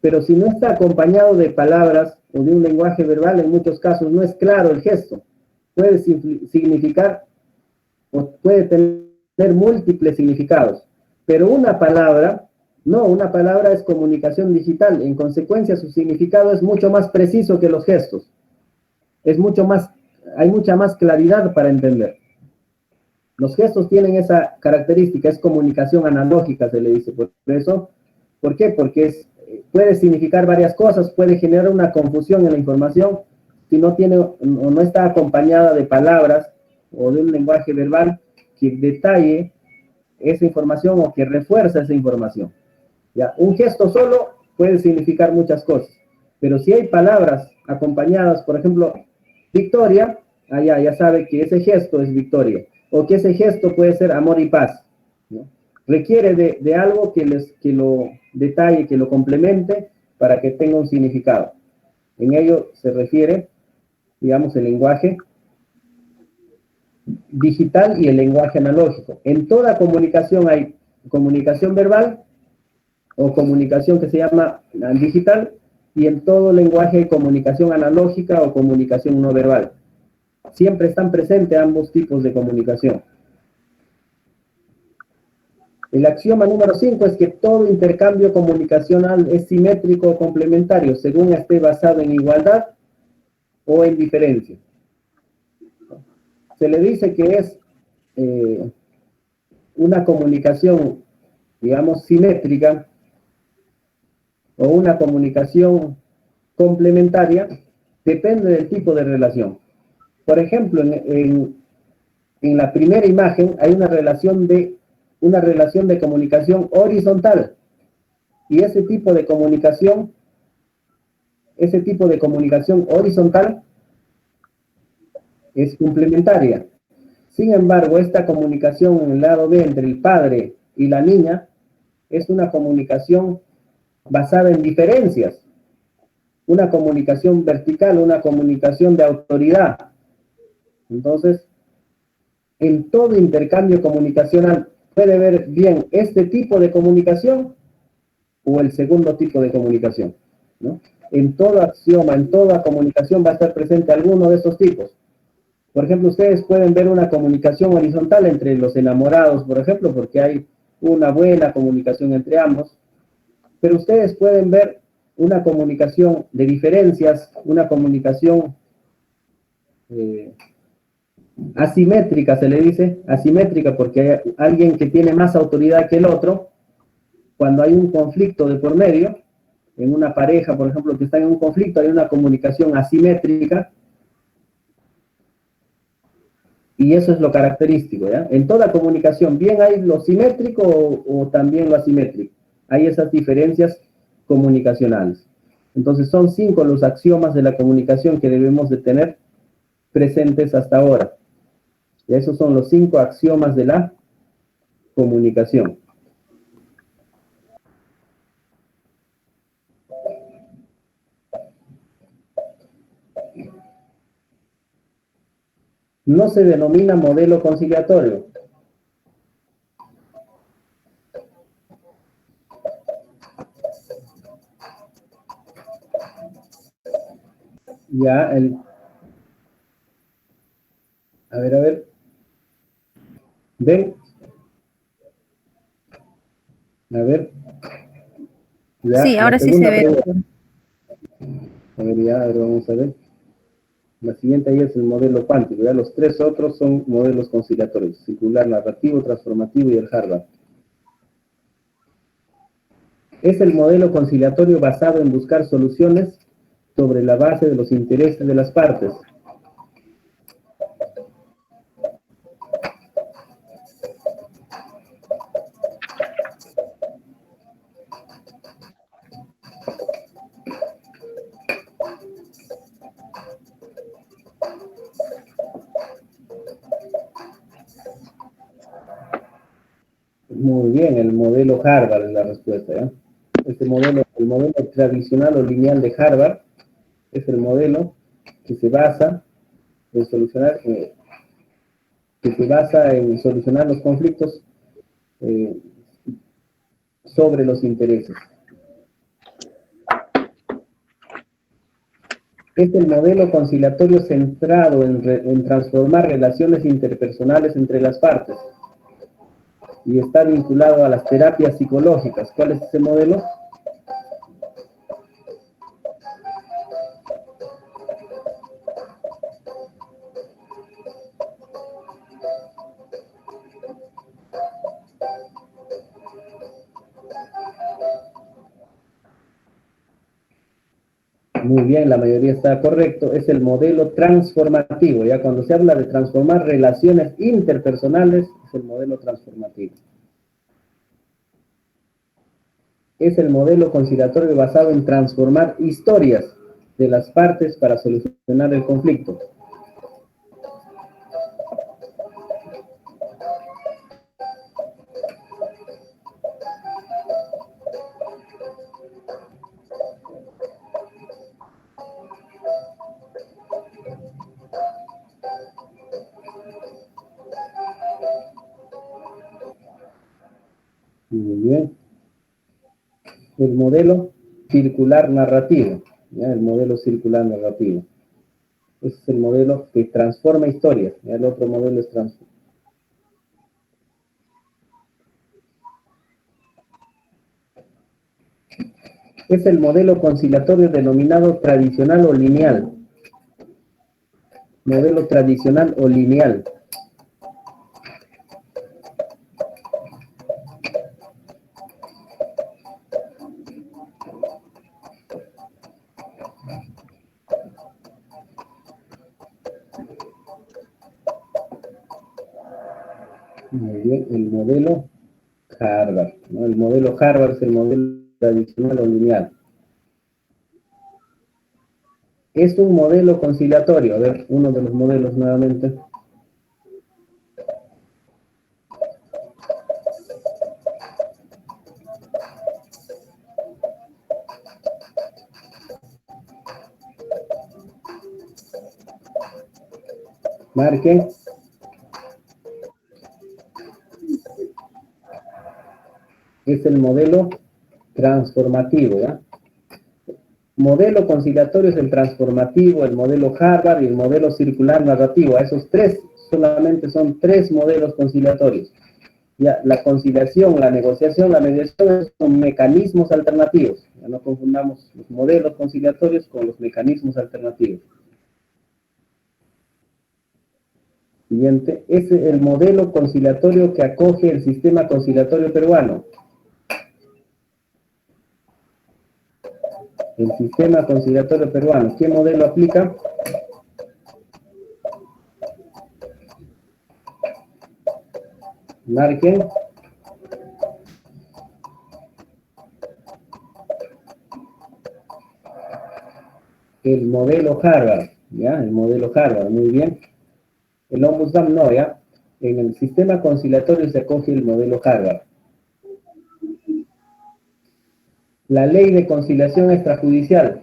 pero si no está acompañado de palabras o de un lenguaje verbal, en muchos casos no es claro el gesto. Puede significar o puede tener múltiples significados, pero una palabra, no, una palabra es comunicación digital, en consecuencia su significado es mucho más preciso que los gestos, es mucho más, hay mucha más claridad para entender. Los gestos tienen esa característica, es comunicación analógica, se le dice, por eso, ¿por qué? Porque puede significar varias cosas, puede generar una confusión en la información, si no tiene o no está acompañada de palabras o de un lenguaje verbal que detalle esa información o que refuerza esa información. ¿Ya? Un gesto solo puede significar muchas cosas, pero si hay palabras acompañadas, por ejemplo, victoria, ya sabe que ese gesto es victoria, o que ese gesto puede ser amor y paz, ¿no? Requiere de algo que lo detalle, que lo complemente para que tenga un significado. En ello se refiere, digamos, el lenguaje digital y el lenguaje analógico. En toda comunicación hay comunicación verbal o comunicación que se llama digital, y en todo lenguaje hay comunicación analógica o comunicación no verbal. Siempre están presentes ambos tipos de comunicación. El axioma número 5 es que todo intercambio comunicacional es simétrico o complementario, según esté basado en igualdad o en diferencia. Se le dice que es una comunicación, digamos, simétrica o una comunicación complementaria, depende del tipo de relación. Por ejemplo, en la primera imagen hay una relación de comunicación horizontal, y ese tipo de comunicación horizontal es complementaria. Sin embargo, esta comunicación en el lado B entre el padre y la niña es una comunicación basada en diferencias, una comunicación vertical, una comunicación de autoridad. Entonces, en todo intercambio comunicacional puede ver bien este tipo de comunicación o el segundo tipo de comunicación, ¿no? En todo axioma, en toda comunicación va a estar presente alguno de esos tipos. Por ejemplo, ustedes pueden ver una comunicación horizontal entre los enamorados, por ejemplo, porque hay una buena comunicación entre ambos, pero ustedes pueden ver una comunicación de diferencias, una comunicación asimétrica, se le dice, asimétrica porque hay alguien que tiene más autoridad que el otro. Cuando hay un conflicto de por medio, en una pareja, por ejemplo, que está en un conflicto, hay una comunicación asimétrica, y eso es lo característico, ¿ya? En toda comunicación, bien hay lo simétrico o también lo asimétrico. Hay esas diferencias comunicacionales. Entonces, son 5 los axiomas de la comunicación que debemos de tener presentes hasta ahora. Y esos son los 5 axiomas de la comunicación. No se denomina modelo conciliatorio. Ya, a ver. ¿Ven? A ver. Ya, Sí, ahora sí se ve. A ver, vamos a ver. La siguiente ahí es el modelo cuántico, ya los 3 otros son modelos conciliatorios: circular, narrativo, transformativo y el Harvard. Es el modelo conciliatorio basado en buscar soluciones sobre la base de los intereses de las partes. Muy bien, el modelo Harvard es la respuesta, ¿ya? Este modelo, el modelo tradicional o lineal de Harvard, es el modelo que se basa en solucionar, los conflictos sobre los intereses. Es el modelo conciliatorio centrado en transformar relaciones interpersonales entre las partes y está vinculado a las terapias psicológicas. ¿Cuál es ese modelo? Muy bien, la mayoría está correcto. Es el modelo transformativo. Ya cuando se habla de transformar relaciones interpersonales, es el modelo transformativo. Es el modelo conciliatorio basado en transformar historias de las partes para solucionar el conflicto. Muy bien. El modelo circular narrativo. ¿Ya? El modelo circular narrativo. Ese es el modelo que transforma historias. ¿Ya? El otro modelo es Es el modelo conciliatorio denominado tradicional o lineal. Modelo tradicional o lineal. Muy bien, el modelo Harvard, ¿no? El modelo Harvard es el modelo tradicional o lineal. Es un modelo conciliatorio. A ver, uno de los modelos nuevamente. Marquen. Es el modelo transformativo, ¿ya? Modelo conciliatorio es el transformativo, el modelo Harvard y el modelo circular narrativo. A esos tres solamente son tres modelos conciliatorios. Ya, la conciliación, la negociación, la mediación son mecanismos alternativos. Ya no confundamos los modelos conciliatorios con los mecanismos alternativos. Siguiente, es el modelo conciliatorio que acoge el sistema conciliatorio peruano. El sistema conciliatorio peruano, ¿qué modelo aplica? Marquen. El modelo Harvard, ¿ya? El modelo Harvard, muy bien. El Ombudsman no, ¿ya? En el sistema conciliatorio se acoge el modelo Harvard. La ley de conciliación extrajudicial.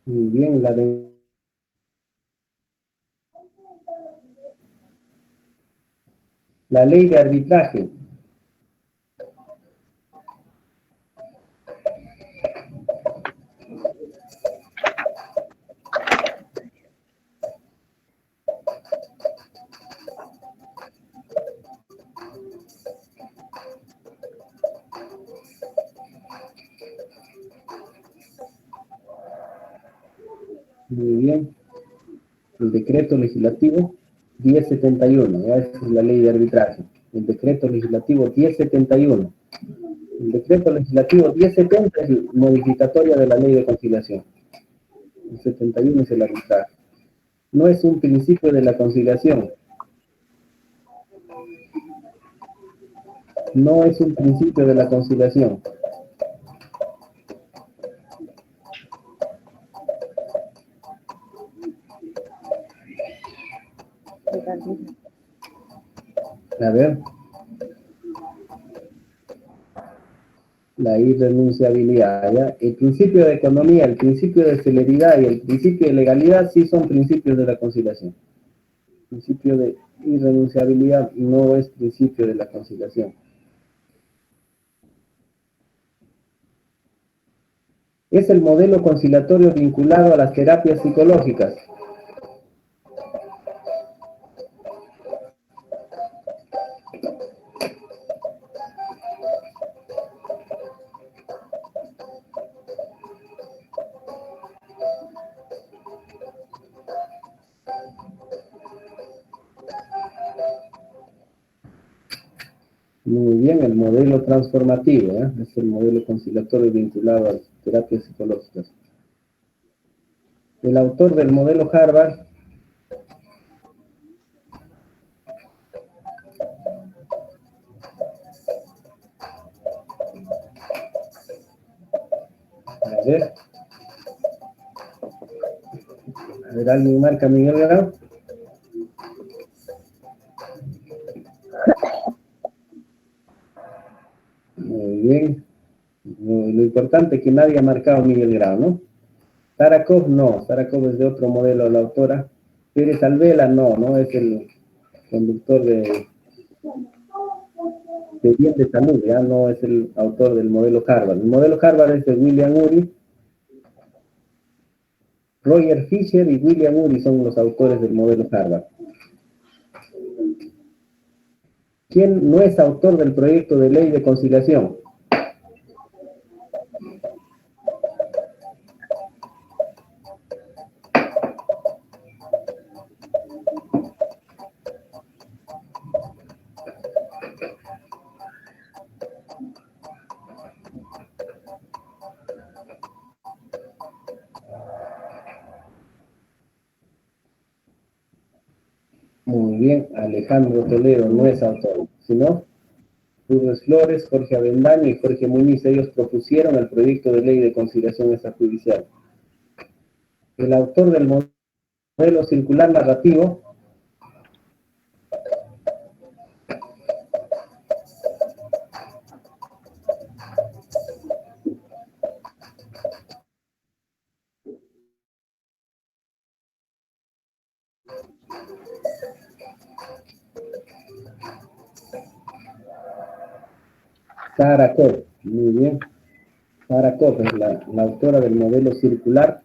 Muy bien, la ley de arbitraje. Muy bien. El decreto legislativo 1071, ¿ya? Esa es la ley de arbitraje. El decreto legislativo 1071. El decreto legislativo 1070 es modificatoria de la ley de conciliación. El 71 es el arbitraje. No es un principio de la conciliación. No es un principio de la conciliación. A ver. La irrenunciabilidad, ¿ya? El principio de economía, el principio de celeridad y el principio de legalidad sí son principios de la conciliación. El principio de irrenunciabilidad no es principio de la conciliación. Es el modelo conciliatorio vinculado a las terapias psicológicas. Muy bien, el modelo transformativo, ¿eh? Es el modelo conciliatorio vinculado a las terapias psicológicas. El autor del modelo Harvard a ver, alguien marca Miguel Grau. Muy bien. Lo importante es que nadie ha marcado Miguel Grau, ¿no? Tarakov no, Tarakov es de otro modelo, la autora. Pérez Alvela no es el conductor de de bien de salud, ya no es el autor del modelo Harvard. El modelo Harvard es de William Ury. Roger Fisher y William Ury son los autores del modelo Harvard. ¿Quién no es autor del proyecto de ley de conciliación? Muy bien, Alejandro Toledo no es autor, sino Rubens Flores, Jorge Avendaño y Jorge Muñiz. Ellos propusieron el proyecto de ley de conciliación extrajudicial. El autor del modelo circular narrativo Sara Kopp, muy bien. Sara Kopp es la autora del modelo circular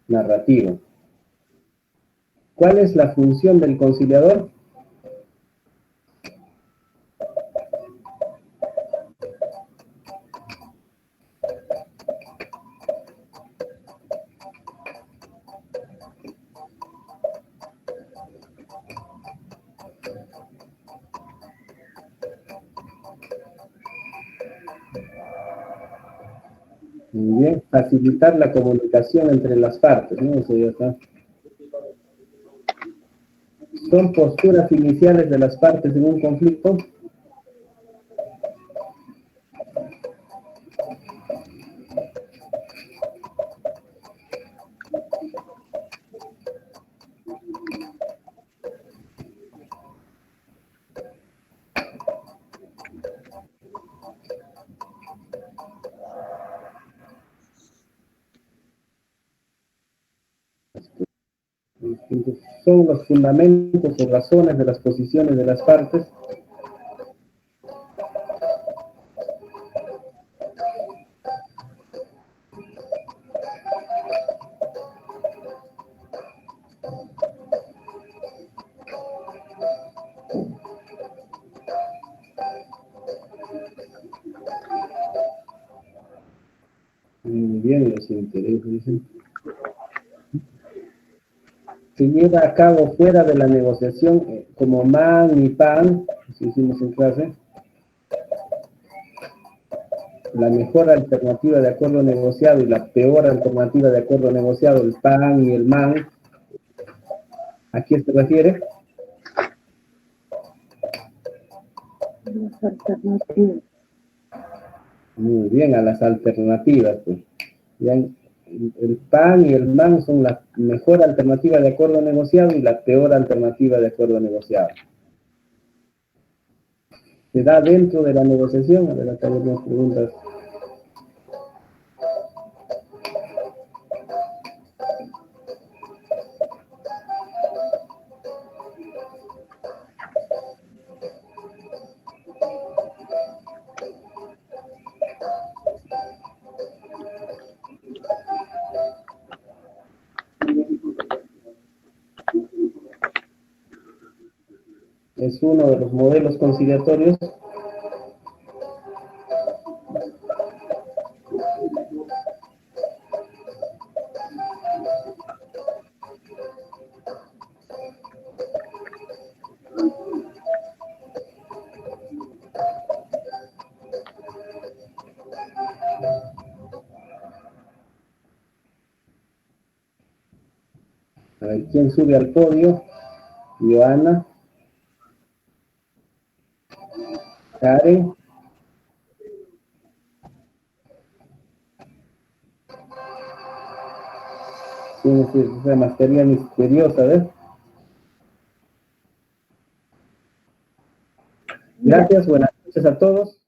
narrativo. ¿Cuál es la función del conciliador? Muy bien, facilitar la comunicación entre las partes, ¿no? Eso ya está. Son posturas iniciales de las partes en un conflicto. Son los fundamentos o razones de las posiciones de las partes. Muy bien, los intereses, dicen. Se lleva a cabo fuera de la negociación como man y pan, así hicimos en clase. La mejor alternativa de acuerdo negociado y la peor alternativa de acuerdo negociado, el pan y el man. ¿A quién se refiere? Las alternativas. Muy bien, a las alternativas. Pues. Ya, el pan y el man son la mejor alternativa de acuerdo negociado y la peor alternativa de acuerdo negociado. ¿Se da dentro de la negociación? A ver, acá hay unas preguntas. Es uno de los modelos conciliatorios. A ver, ¿quién sube al podio? Joana. Karen. ¿Quién es esa mascarilla misteriosa, ¿ves? Gracias, buenas noches a todos.